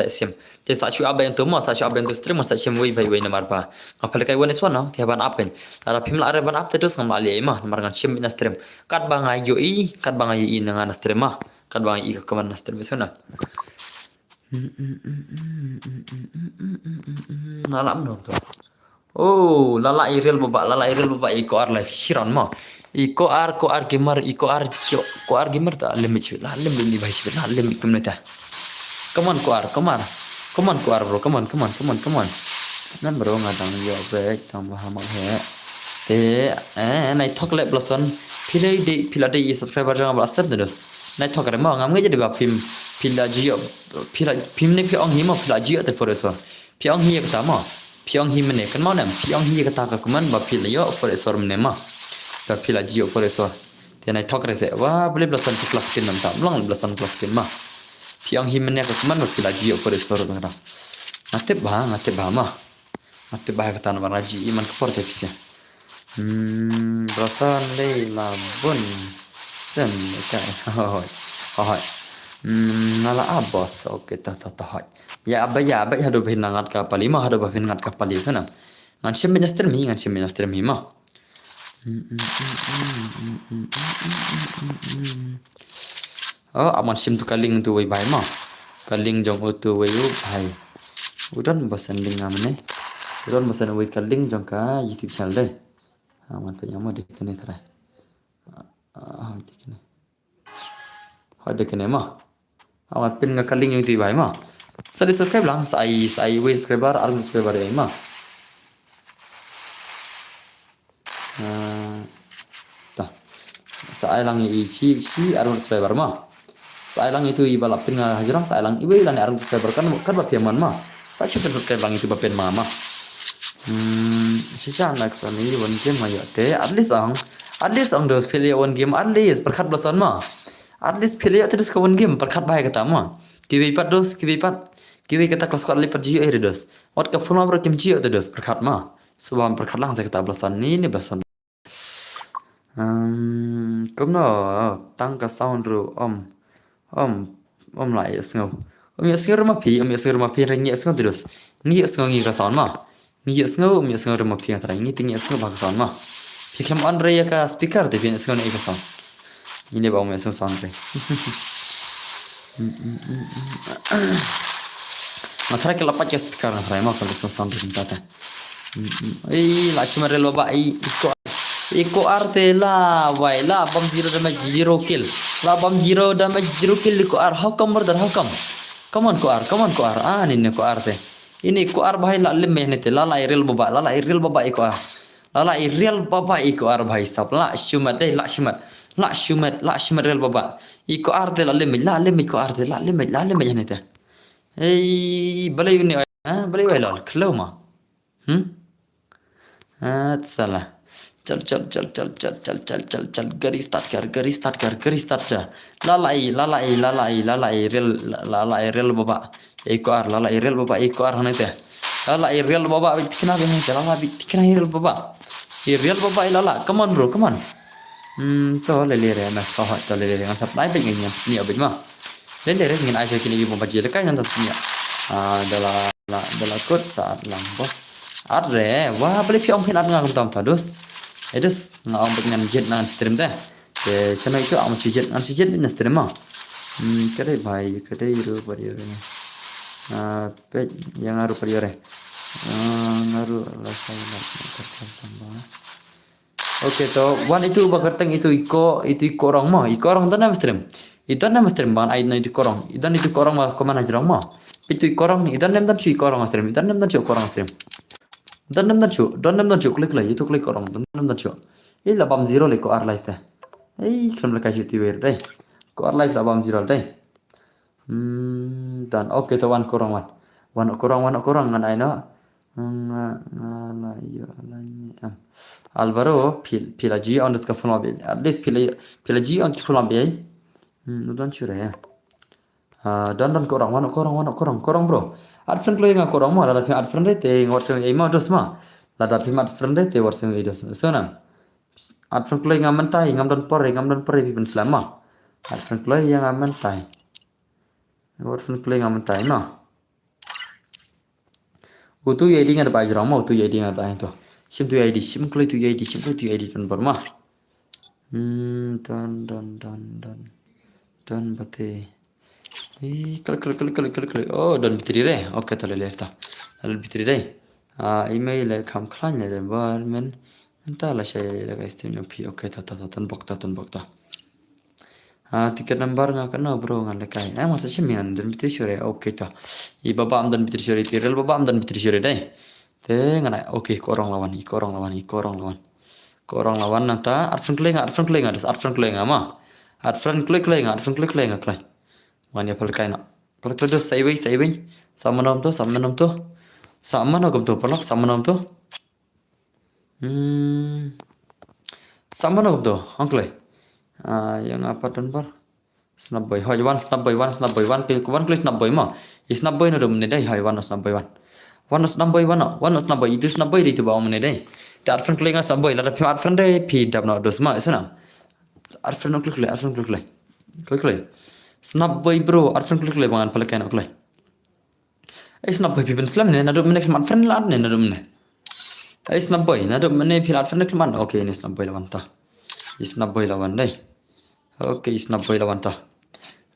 Te sa chu aben tu mo sa chu aben tu stream sa sim wei bai wei namar pa. Ngapal kai wani swan no te ban up kan. Lara pim la ban up te dus ngam ali ma namar ngan sim na stream. Kat bang ayo kat bang ayo ngan na stream ma. Kat bang ayo ka man na stream sona. Nalam no to. Oh, lala iril baba iko ar live shiran ma. Iko ar gamer ta limit la limit ni bai la limit tumne ta. Come on bro, come on. Nan bro ngadang yo back tambah hamak he. Te nai thok le blason pila de subscriber jang blaster terus. Nai thok re ma ngam nge jadi ba pila ni pi ong hi ma pila jio te foreso. Pi ong hi kata ma. Pi ong hi mene kan ma nam pi ong hi kata ka kuman ba pila yo foreso mene ma. Ba pila jio foreso. Te nai thok re se wa boleh blason klak tin nam ta. Long blason klak tin ma. Piang himennya ke kemana pila jio forestor tu kata. Ngatip bah mah. Ngatip bah kata nama raji iman ke porte pisnya. Berasan le labun sen kai. Hoi. Nala abos oke ta. Ya abai hadu bin ngat ka pali mah hadu bin ngat ka pali sana. Ngan sim minister mi mah. Oh, aman sim tu kaling tu wei bai mah. Kaling jong tu wei u bai. Udan bosan ling amne. Udan bosan wei kaling jong ka YouTube channel deh. Aman tanya mah deh kene tara. Deh kene mah. Aman pin nga kaling yang tu bai mah. Sadi subscribe lang sai wei subscriber arun subscriber ya mah. Sai lang si arun subscriber mah. Sailang itu iba lapin nga hajrang sailang iba ilan arang subscriber kan ba piaman mah. Sa subscribe lang itu ba pen mama. Sisa next ani one game ayo te at least ang dos play one game at least perkat blasan mah. At least play terus ke one game perkat bae kata mah. Kiwi kata kelas kuat lipat jio dos. Wat ka full bro tim jio dos perkat mah. Subhan perkat lang saya kata blasan ni blasan. Kumno tang ka sound ru om lại ngầu om rumah pi ringi ngầu terus ngi ngi ka sound mah ngi rumah pi tara ngi tingi bak sound mah pi kam on re ka speaker de pi ngau ni ka sound ini ba om sound re matara ke lapat ke speaker na mah kalau sound de tata la chimare lo ba Iko arte la wai la bam zero kill. La bam zero kill iko ar. How come brother? How come? Come on ko ar. Ini ko arte. Ini ko ar bahai la lim mehnete. La iril baba iko ar. La iril baba iko ar bahai sab. La shumat real baba. Iko arte la lim iko arte la lim mehnete. Balai ini balai wai la kelo ma. Salah. चल garis start जा lalai rel baba eko ar hane te lalai rel baba bitkina be hane lala bitkina rel baba rel baba lala come on bro come on to le re na so to le ngan supply be ngan ni abin ma le re ngan ai kini ibu baji kai ngan tasnya dala kot saat lang bos arre wah beli piong hin ngan tam tadus edus ngam ngan jet ngan stream teh de sana itu am jet ngan stream ma kare bhai kare ru pariore pe yang ngaruh pariore ngaruh rasa tambah. Oke to wan itu bakarteng itu iko orang mah iko orang tanah stream itu nama stream ban aid na itu korong idan itu korong mah kemana jerang mah itu iko orang idan nem dan cu iko orang stream idan nem dan cu korong stream dan nem dan cu klik lah itu klik orang dan nem dan cu ini 80 le ko ar live teh kram la kasih tiwer deh ko ar live 80 deh dan oke to wan korong ngan aino ngala yo lanya Alvaro Pilaji on das kafun labi at least Pilaji on kafun labi nudan chure ya dan korang bro at friend lo yang korang mo lada at friend rete ngorseng ema dos ma lada at friend rete ngorseng edos sona at friend lo yang mentai ngam don por pipin selama at friend lo yang mentai friend lo yang mentai ma utu yedi ngar ba jram ma utu yedi ngar ba to sim tu ID kan bermah dan bate klik oh dan bitri re oke to le ta al bitri re email kam klan le bar men entah lah saya le guys tim pi oke ta tan bokta tiket number nga kana bro nga le kai masa simian dan bitri sore oke ta I baba am dan bitri sore tirel baba am dan bitri sore deh te ngana oke korong lawan nanta at friend klenga das at friend klenga ma at friend klenga klai mania pal kai na pal kledo sai bai sama nom to palak sama nom to angklai yang apa dan bar snap boy wan klik snap boy ma snap boy no dum ne dai wan snap boy wan snap boy itu snap boy itu bawa meneh deh at friend klik snap boy lada at friend deh pi dap no dos ma sana at friend klik snap boy bro at friend klik bangan pala kain klik snap boy pi ben slam ne nadu meneh at friend lad ne nadu meneh snap boy nadu meneh pi at friend klik man oke ini snap boy lawan ta snap boy lawan deh oke snap boy lawan ta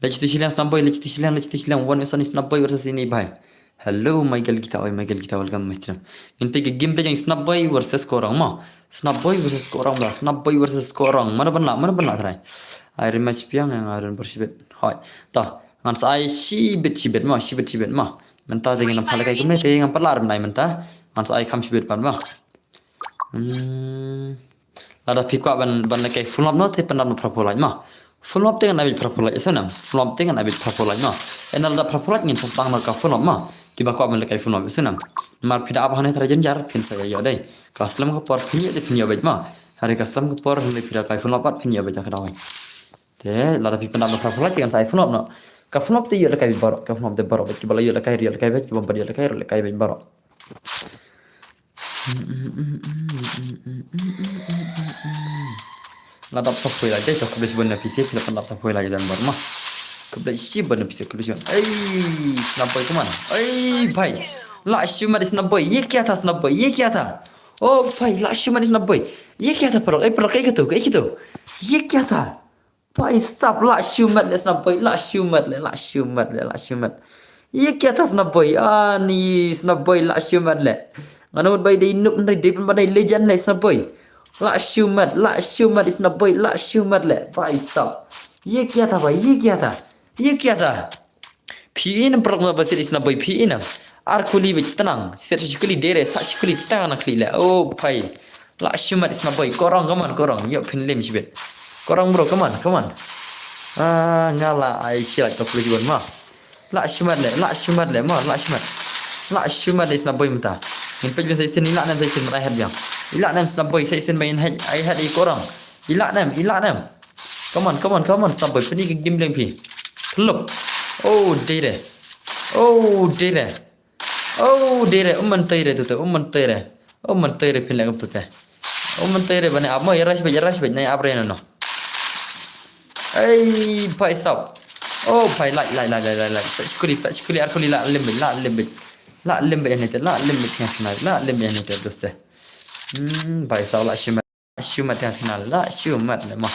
let's snap boy one snap boy versus ini bhai hello Michael kita welcome macam inti game pe yang snap boy versus korang ma snap boy versus korang mana benar try air match piang yang aran bersibet hai ta ngan sai sibet ma menta dengan pala kai kumne te ngam parlar nai menta ngan sai kam sibet pan ma ada pikwa ban kai full up no te pandam propolai ma full up dengan nabi propolai sana full up dengan nabi propolai ma enal da propolai ngin tang ma ka full up ma tiba ko ban kai full up sana mar pida apa hane tara jenjar pin saya ya dai kaslam ko por pinya de pinya bet ma hari kaslam ko por le pida kai full up pat pinya bet ka dawai te lada pi pandam propolai dengan sai full up no ka full up te ya kai baro ka full up de baro bet ki bala ya kai real kai bet ki bam ya kai bet baro ladap sapoi lagi to kebes benda PC pila pandap sapoi lagi dan barma kebes si benda PC kebes snap boy kemana भाई लास्ट में snap boy ये क्या था snap boy ये क्या था ओ भाई लास्ट में snap boy ये क्या था पर kayak gitu ये क्या था भाई stop लास्ट में snap boy लास्ट में ये क्या था snap boy nih snap boy last में ले Nganu bay di nup ndai di pandai legend le snap boy la shumat snap boy la shumat le भाई साहब ये क्या था भाई ये क्या था pin perang basir snap boy pin ar kuli bit tenang set sekali dere sak sekali tangan nak le oh भाई la shumat snap boy korang yo pin lem sibet korang bro come on ngala ai sila to kuli gon ma la shumat le ma la shumat snap boy mata in page saya sini nak saya sini meraih biang Ilak nem snaboy saya sen main I had korang. Ilak nem. Come on snaboy peni ke game lagi. Kelop. Oh dere. Umman tere tu. Umman tere pin lagi tu teh. Umman tere bane amo yaras bet nai abre no. Hey, pai sap. Oh, pai lại. Sach kuli arkuli la limit. La limit yang itu, la limit yang final, la limit yang itu doste. Pai sap la shumat yang final, la shumat le mah.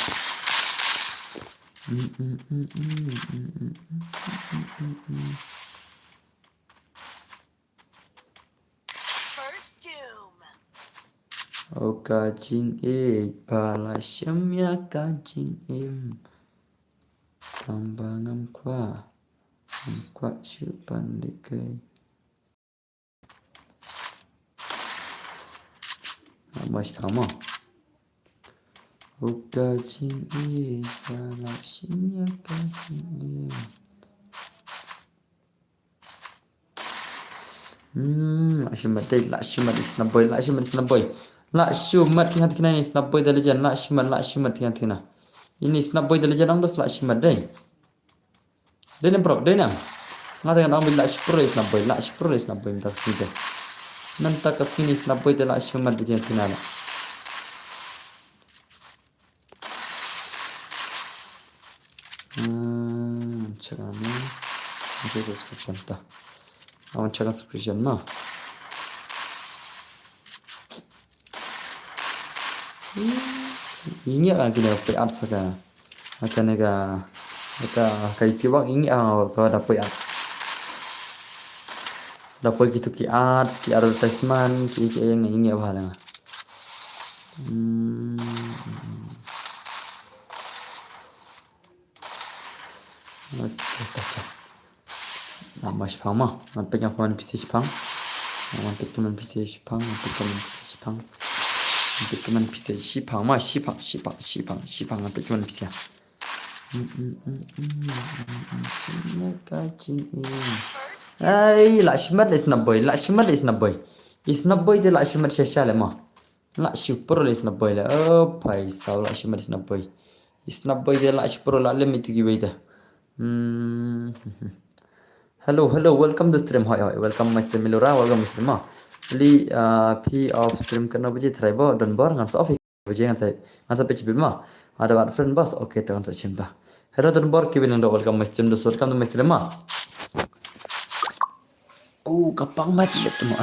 Oh kajing pala syamya kajing tambangam kwa syupan dekai. Mas ama. Oh kajing pala syamya kajing la shumat snaboy. La shumat ingat kena ni snaboy the legend la shumat ingat kena. Ini snaboy the legend ang dos la shumat deh. Dia nemprok deh nam. Ngatakan orang bila snaboy minta sini. Nanti kesini snaboy the la shumat dia kena la. Cakap ni, macam subscription ta. Awan cakap subscription mah. Ingat kan kita dapat ads akan kayak tiba ingat kalau dapat ads. Dapat gitu ki ads, ki advertisement, ki yang ingat apa lah. Okay, baca. Nama Shipang mah, nanti yang kawan PC Shipang. Nanti teman PC Shipang. Nanti teman PC Shipang mah, Shipang. Nanti teman PC. Ay, la shimat is naboy. Is naboy de la shimat syasya le mah. La shipur le is naboy le. Oh, pai saw la shimat is naboy. Is naboy de la shipur la limit ki baida. Hello, welcome to stream. Hi, welcome my stream Milora, welcome stream ma. Beli P of stream kena biji try bo dan bar ngan off biji ngan saya pitch bil ma. Ada wat friend boss, okay tekan saya cinta. Hello dan bar kibin ndo welcome my stream welcome to my stream ma. Oh, kapang mat lihat ma.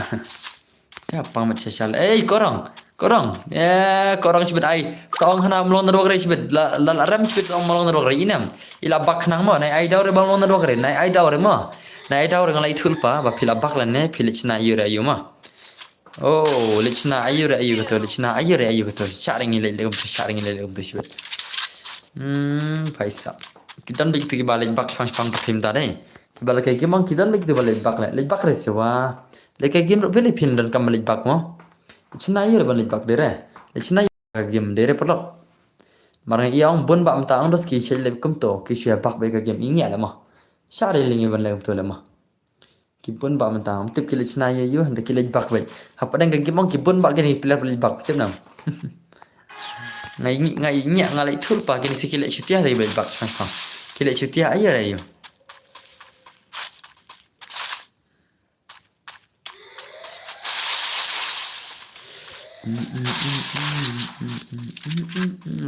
Kapang mat social. Korang. Korang sibet ai. Song hana melon dua kali sibet. La ram sibet song melon dua kali inam. Ila bak nang ma. Nai ai daure melon dua kali. Nai ai daure ngalai tulpa. Ba pila bak lan ne. Pila cina ayu ayu ma. Oh, licina ayu betul. Licina ayu betul. Sharing ile tu sibet. Paisa. Kita begitu balik bak pang tim tadi. Balik kayak gimana kita begitu balik bak le. Bak resiwa. Lek game Filipin dan kam balik bak mo. Licina ayu balik bak dere. Licina game dere perlu. Marang iang bun bak mta ang dos ki chele kum to ki shia bak be game ingi ala ma. Shari lingi ban le to le ma. Ki bun bak mta am tip ki licina ayu handa ki lej bak be. Apa dan game mong ki bun bak gini pilar balik bak tip nam. Ngai ngalai thul pa gini si ki lej chutia dari balik bak sang. Ki lej chutia ayu.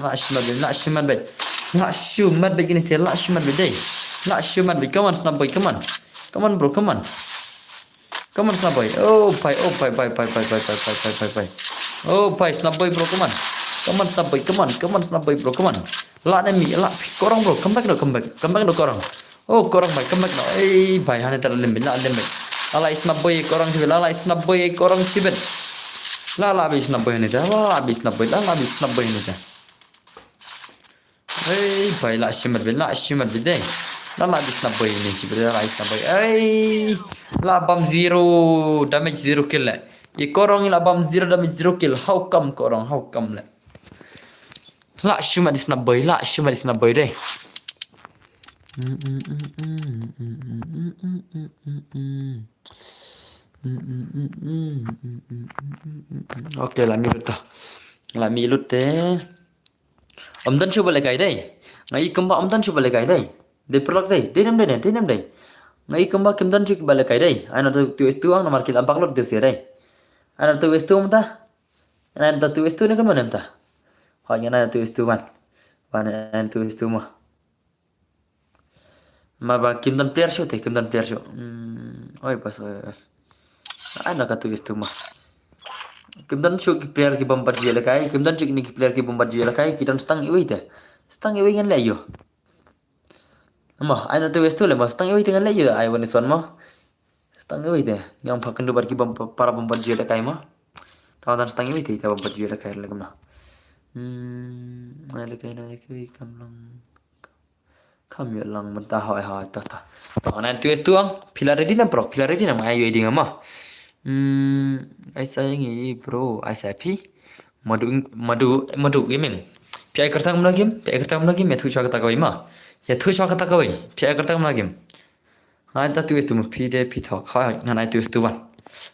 La shumat bay gini sih la shumat bay deh. La shumat bay come on snaboy come on bro come on snaboy. Oh pai. Oh pai snaboy bro come on snaboy bro come on. La nemi la korang bro come back no korang. Oh korang bay come back no. Pai hane tar limit. La snaboy korang sibet. La habis naboy ni dah. Pai la shimat be deh. La habis naboy ni sibet la habis naboy. La bam 0 damage 0 kill le. Korang la bam 0 damage 0 kill. How come le. La shimat is naboy deh. Ok lại mi lút ta. Lại mi lút thế. Tan coba lagi đây. Ngai kemba tan coba lagi đây. De perlak đây. Dia nam đây. Ngai kemba tan coba lagi đây. Ana tu istu ang nomor kita bakal tu sih đây. Ana tu istu mta. Ana tu istu ni kan mana mta. Hanya ana tu istu man. Ana tu istu mah. Ma ba tan player show teh tan player show. Oi pas oi. Ana ka tu istu mah. Tan show ki player ki bumper dia lakai. Tan show ni ki player ki bumper dia lakai. Kita stang iwi teh. Stang iwi kan lah yo. Mah, ana tu istu le mah stang iwi dengan lah yo. Ai wani swan mah. Stang iwi teh. Yang pakai dua ki para bumper dia lakai mah. Tahu stang iwi teh. Tahu bumper dia lakai lagi mah. Ai lakai na iwi kamlang. Kami lang mentah hai tata. Pakai tu istu ang. Pilar ready na pro. Pilar ready na mah ayo dengan mah. Ai saya ngi bro. Ai saya pi. Madu gaming. Pi ai kerta kamla game. Pi ai kerta kamla game. Ya thu shwa kata kawai mah. Ya thu shwa kata kawai. Pi ai kerta kamla game. Ai ta tu istu mah pi de pi thok khai ngan ai tu istu wan.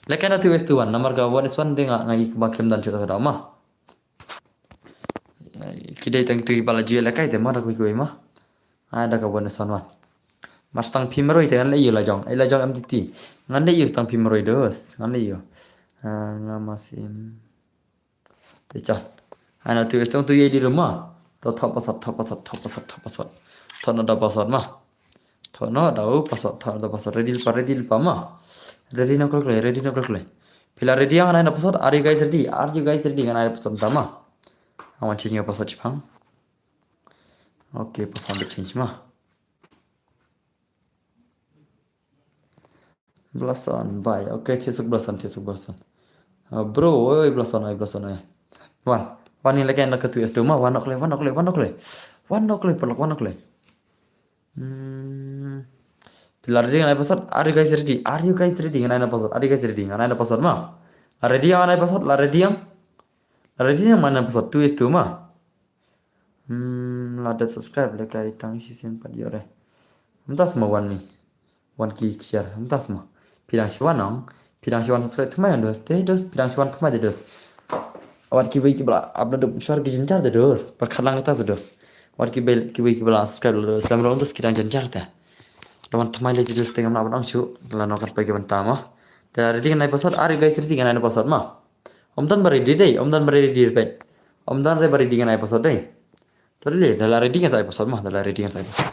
Lekan tu istu wan. Nomor ka wan iswan de ngai bakem dan chota da mah. Kidai tang tu bala jia lekai de mara koi mah. Ada ka wan iswan wan. Mas tang pi meroi de ngan le yu la jong. Ai la jong MTT. Ngan le yu tang pi meroi dos. Ngan le yu. Ngamasim. Để cho hai là từ trong tôi đi rồi mà tôi thọ nó đào passport mà thọ nó đào passport thọ đào passport ready pa mà ready nó klik pila ready yang ana passport are you guys ready ngan ana passport tama awan change passport chipang okay passport change mà blason bye okay thiesuk blason bro oi blason oi Wan yang lagi nak ketu itu mah wan okle. Pilar dia ngan episode. Are you guys ready? Ngan episode mah. Ready yang ngan episode. Ready yang mana episode tu itu mah. Ladat subscribe lekai tang season 4 dia re. Entah semua wan ni. Wan ki share. Entah semua. Pirang siwan subscribe tu mah yang dos. Pirang siwan tu mah dia dos. Awat ki ki bala upload suara ki jencar de dos par khalang ta dos awat ki ki bala subscribe dos lam ron dos ki dang jencar ta lawan thamai le dos te ngam abang chu la no kan pagi banta ma ta ready kan episode are guys ready kan episode ma omdan bari di dei omdan bari di pe omdan re bari di kan episode dei to le dala ready kan episode ma dala ready kan episode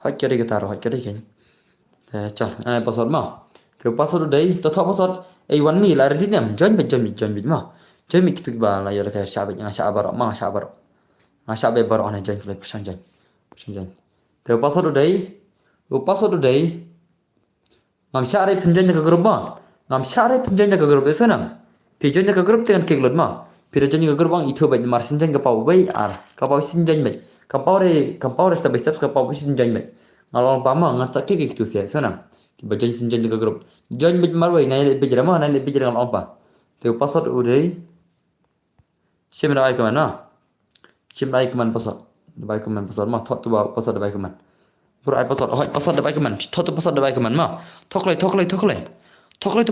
Hot cái đi cái taro hot cái đi cái chả password mà cái password đấy tôi thọ password one mi là ready nè join bị mà join bị cái bà là giờ cái sao bị sao bị bảo anh join phải persen join cái password đấy ngam sao đấy pinjam cái group mà ngam sao đấy pinjam cái group itu nè pinjam cái group dengan klik lot mà pinjam cái group bang itu baik mar sinjang cái pau baik cái pau sinjang baik kampau step by step kampau sinjang baik ngalong pama ngacak ke gitu sih sana baca sinjang juga grup join bit marwai nai le mah nai le bijara ngalong pa tu password udai sim rai keman password mah thot tu password bai keman bro ai password bai keman thot tu password bai keman mah thoklai tu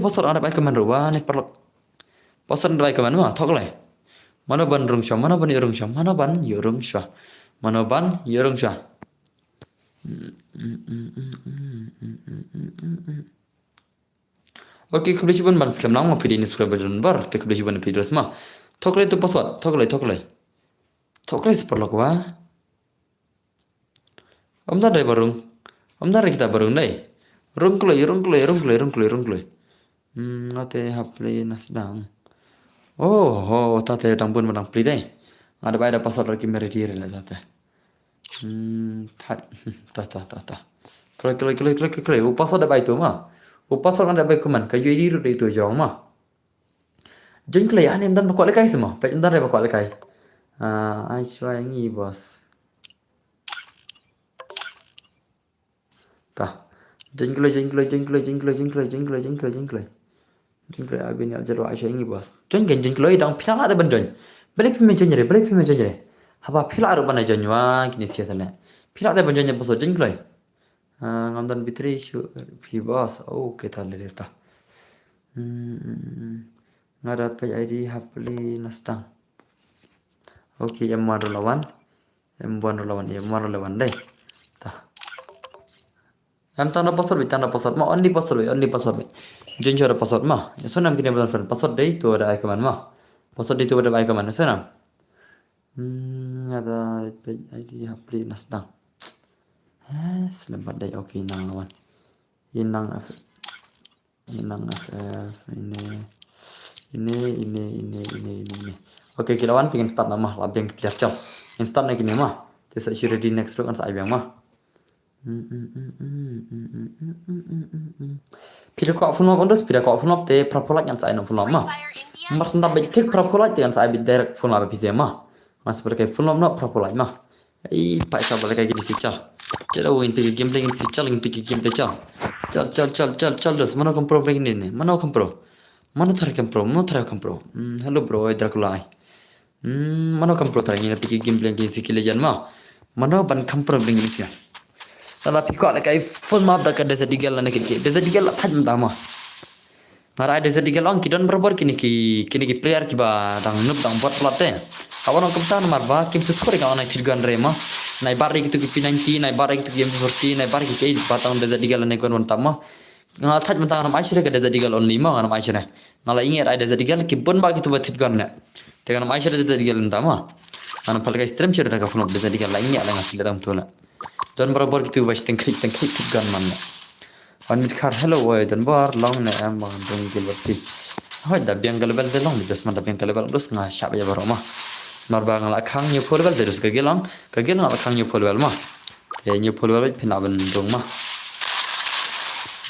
password ada bai keman ruwa ne perlok password bai keman mah thoklai mana ban rung sha mana ban yorung sha mana ban yorung sha Oke, kebetulan baru sekarang nama video ini sudah berjalan bar, kebetulan video semua. Thoklai tu password, thoklai seperlok wah. Omda kita barung dai. Rungklai. Ate haplay nasdang. Oh, tate tampun menang play dai. Ada password lagi meredi rela tate. Ta. Klik. Password ada itu mah. Password ada baik kuman. Kayu ini rude itu jauh mah. Jangan kelai ane dan bakal lekai semua. Pak dan reba bakal lekai. Ai cuai ngi bos. Ta. Jangan kelai abin ajar wa ai cuai ngi bos. Jangan kelai dang pinang ada bandan. Balik pimejanya, balik pimejanya. Haba pila aru banai janywa kini sia tala. Pila ada banjanya boso jengkloi. Ngamdan bitri shu pibas. Oh kita lihat ta. Ngada pe ID hapli nastang. Oke yang maru lawan. Yang buan lawan yang maru lawan deh. Ta. Yang tanda password ma only password. Jangan ada password ma. So nam kini benar friend password deh itu ada icon ma. Password itu ada icon so nam. Ada page ID hapli nastang. Selempat deh oke nang lawan. Inang FF ini. Oke kita lawan pengen start nama lah yang kita cak. Start lagi nih mah. Kita sudah di next round kan saya biang mah. Pilih kau full map undas, pilih kau full map teh prapolat yang saya full map mah. Mas entah baik tik prapolat yang saya bid direct full map PC mah. Mas berkai full map nak prapolat mah. Pak saya balik lagi di situ. Cara win pergi gameplay ini situ, lagi pergi gameplay cak. Chal dos mana compro break ini mana compro hello bro Dracula mana compro tarik ini pergi gameplay ini sikit lejan mah mana ban compro break ini sih kalau pikir like full map dah kada sedigal lah nak kada sedigal lah thad mata mah ngara ada sedigal orang kidon berber kini ki player kiba dang nup dang buat pelatih kawan orang kebetulan marba kim sutkore kawan naik tirgan rema naik bari gitu ki P90 naik bari gitu ki M40 naik bari ki batang desa digal naik kon tama ngal thaj mentang nam aishre ka desa digal on 5 ngam aishre nala inget ada desa digal ki bon ba gitu bat tirgan na tegan nam aishre desa digal tama ana palga stream chira ka funo desa digal la inget la ngati ladam tola don barabar gitu bas klik tirgan man on mit khar hello way don bar long na am bang dong gil bati hoy da biang galbel de long bis man da biang galbel dus nga shab ya baroma marbang la khang nyu polwel terus kagelang la khang nyu polwel mah te nyu polwel pinaben dong mah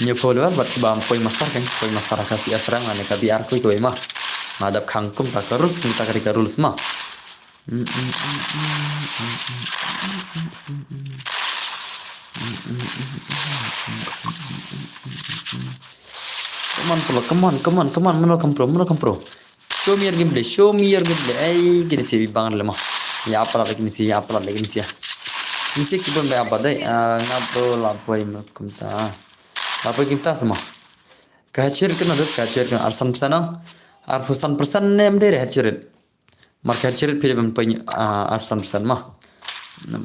nyu polwel bat bam poi master kan poi master kasi asrang ane ka biar koi koi mah madap khang kum tak terus kita ka rules mah come on mana compro show me your gameplay gini sih banget lemah ya apa lagi nih sih ini sih kibon be apa deh ngapro lapoi makumta lapoi kita semua kacir kan arsan sana arfusan persen nem deh kacir kacir pilih bempai arsan persen mah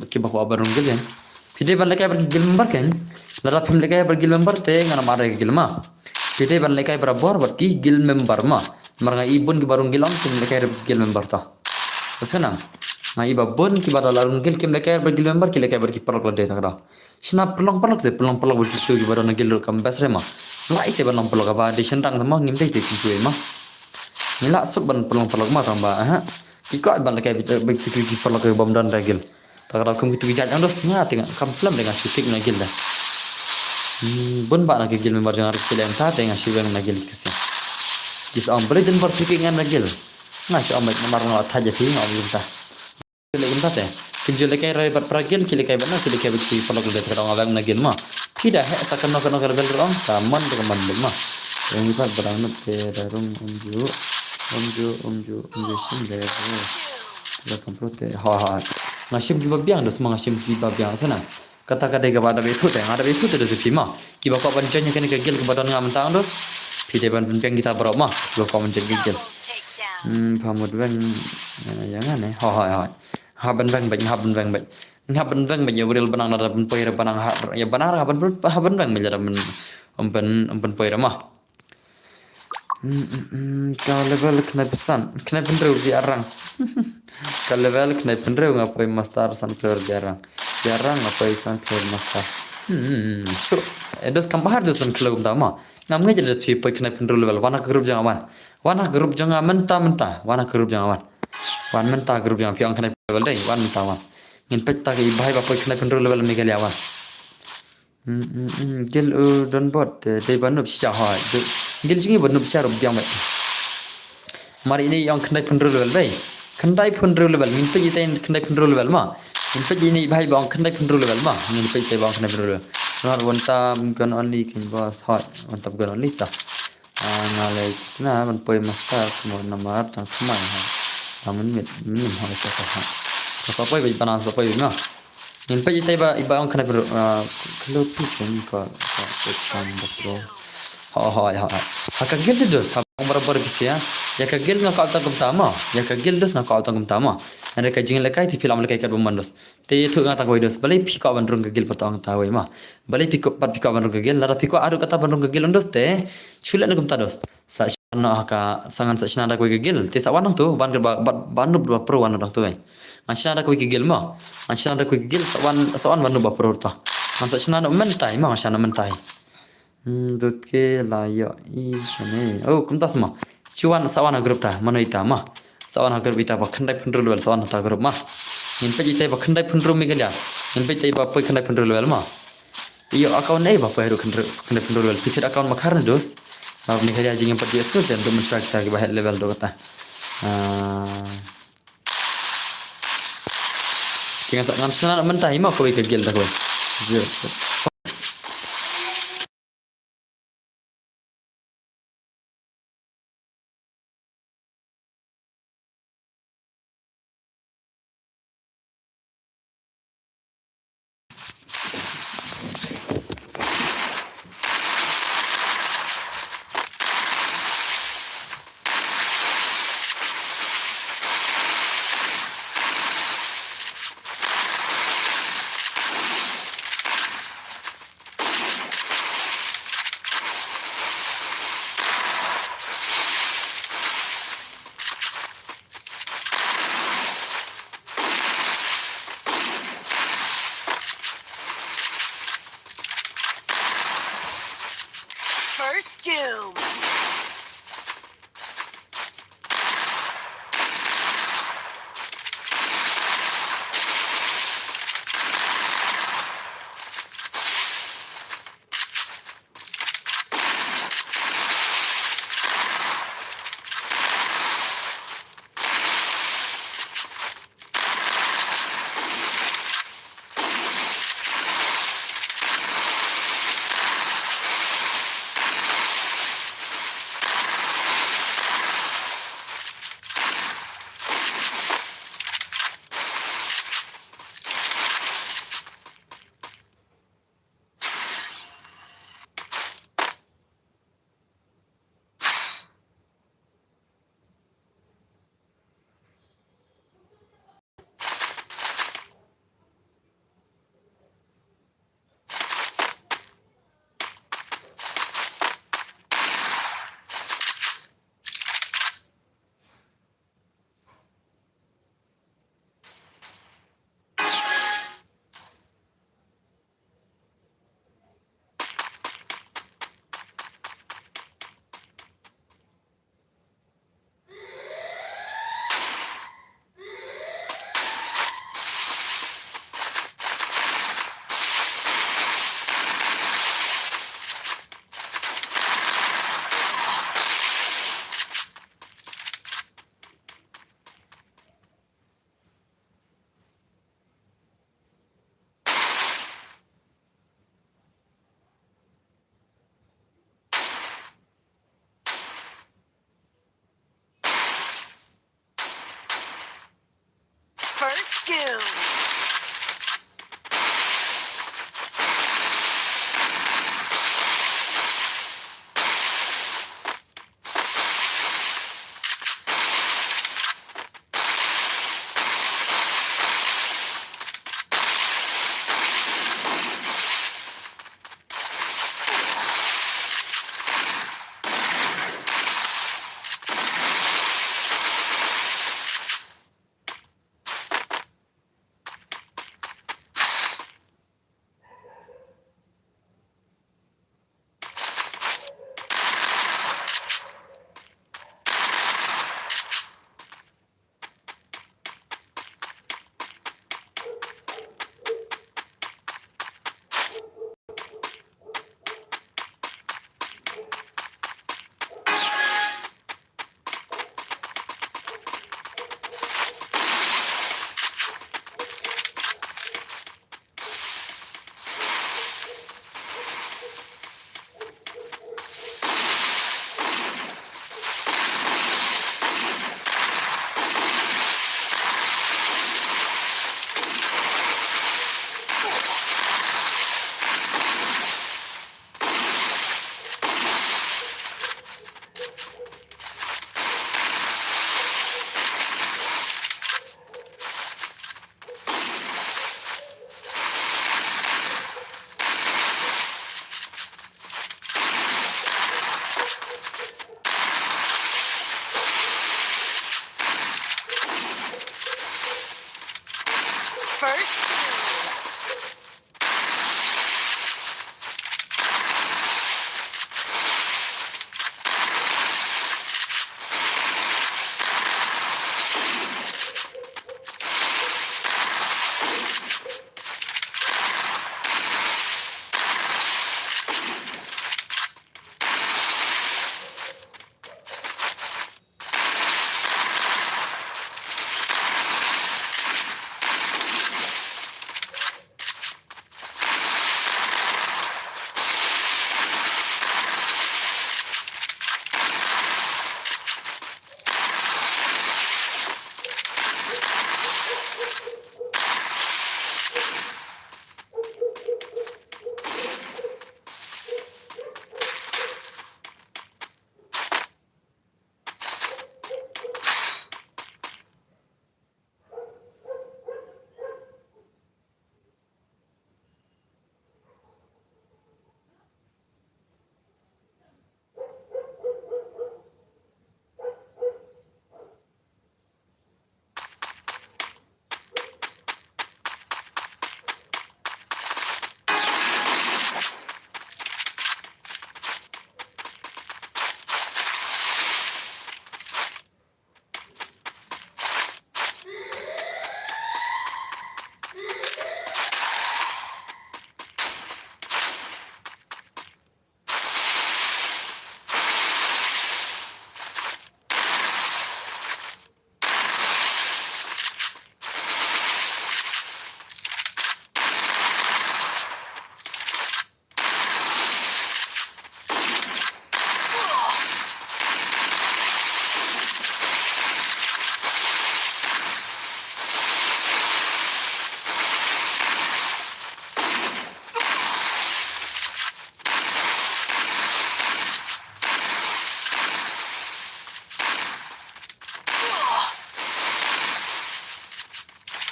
kibah abarung gel ya pilih ban lekai pergi gil member kan lara pim lekai pergi member teh ngana mare gil mah pilih ban lekai berabor pergi gil member mah marga ibun ki barung gilang kim lekai gil member ta usana na iba bon ki bara larung gil kim lekai gil member ki lekai pergi perlok lade takra sina perlok je perlok berki tu ki bara na gil kam besre mah lai te ban perlok apa de sentang mah ngim te ki mah nila sub ban perlok mah tamba ki ko ban lekai pergi ki perlok bom dan regil takra kum ki tu jaj andos nya tinga kam slam dengan cutik na gil dah bon ba na gil member jangan pilih ta dengan siwang na gil kisi Jis om beli dan perpikingan lagi lo. Ngasih om baik nomor nolak aja sih om minta. Kili minta teh. Kinjul lekai rai peragil kili kai benar kili kai bukti perlu kita terang abang lagi mah. Tidak seakan nak bel orang taman teman mah. Yang ini pak beranut terung omju sim deh. Kita komprote. Ngasim kiba biang dos ngasim kiba biang sana. Kata-kata kepada befu teh ada befu teh dos pima. Kiba kau pancanya kena kegil kepada ngamantang dos. Pide ban penting kita berapa mah lo kau mencari gigil pamut bang jangan nih haban bang banyak uril benang nada ben poira benang ya benar haban bang menjadi men umpen poira mah kalau level kena pendrew di arang kalau level kena pendrew ngapain master sunflower di arang ngapain sunflower master so edos kambahar dos sunflower utama namanya jadi tipe kena pendul level wana grup jangan mentah wana grup jangan wan mentah grup jangan piang kena level deh wan mentah wan ngin peta ke bahai bapak kena pendul level mega liawan gil don bot deh banup siapa gil jingi banup siapa biang baik mari ini yang kena pendul level deh kena pendul level ngin peta ini kena pendul level mah ngin peta ini bahai bang kena pendul level mah ngin peta bang kena pendul level Not one time gun only can boss hot one time gun only ta ngalai na man poi master mo namar tang kumai ha มันมีหอยก็ฮะก็สปอยไปปานสปอยเนาะnhìn bây giờ ba iba ông khana bro kalau pikin ko ikan bro họ kagil tu dos habang barabar bisya ya kagil na kautan kumtama ya kagil dos na kautan kumtama ane ka jing lekai ti filam lekai kat bumandos te thu ngata koi dos balai pika bandrung kagil patang tawai ma balai piko pat pika bandrung kagil lara piko adu kata bandrung kagil ondos te chulet na kumta dos sa shana ka sangan sa shana koi kagil te sa wanang tu ban banu pro wanang tu ai Ansyana ko ikigil mo. Ansyana ko ikigil sawan manu ba prorta. Ansa syana mentai mo ansyana mentai. Dut ke layo I shane. Oh kumtas mo. Chuan sawan grup ta manu ita ma. Sawan grup ita ba khandai phundrul wel sawan ta grup ma. In pe ita ba khandai phundru mi gelya. In pe ita ba pe khandai phundrul wel ma. Iyo account nei ba pe ru khandai phundrul wel. Pikir account ma kharna dos. Ba ni kharia jing pa jes ko jan do menstrak ta ke ba level do kata. Kaya ngan sana mentah ima ko ikagil ta ko. First Doom. First Doom. First doom.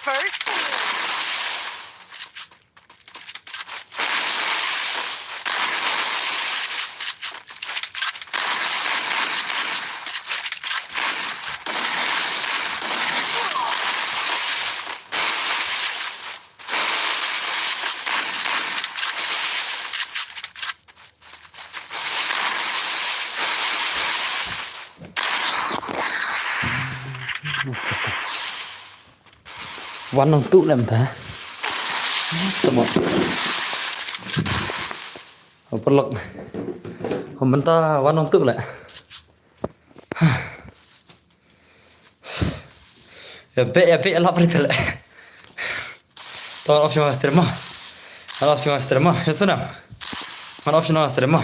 First doom. One on tụ làm thế. Tụi một. Ở bất lực này. Hôm bên ta one on tụ lại. Bea lap lite lại. Ta option extrema. Ta option extrema. Jag såg det. Man option extrema.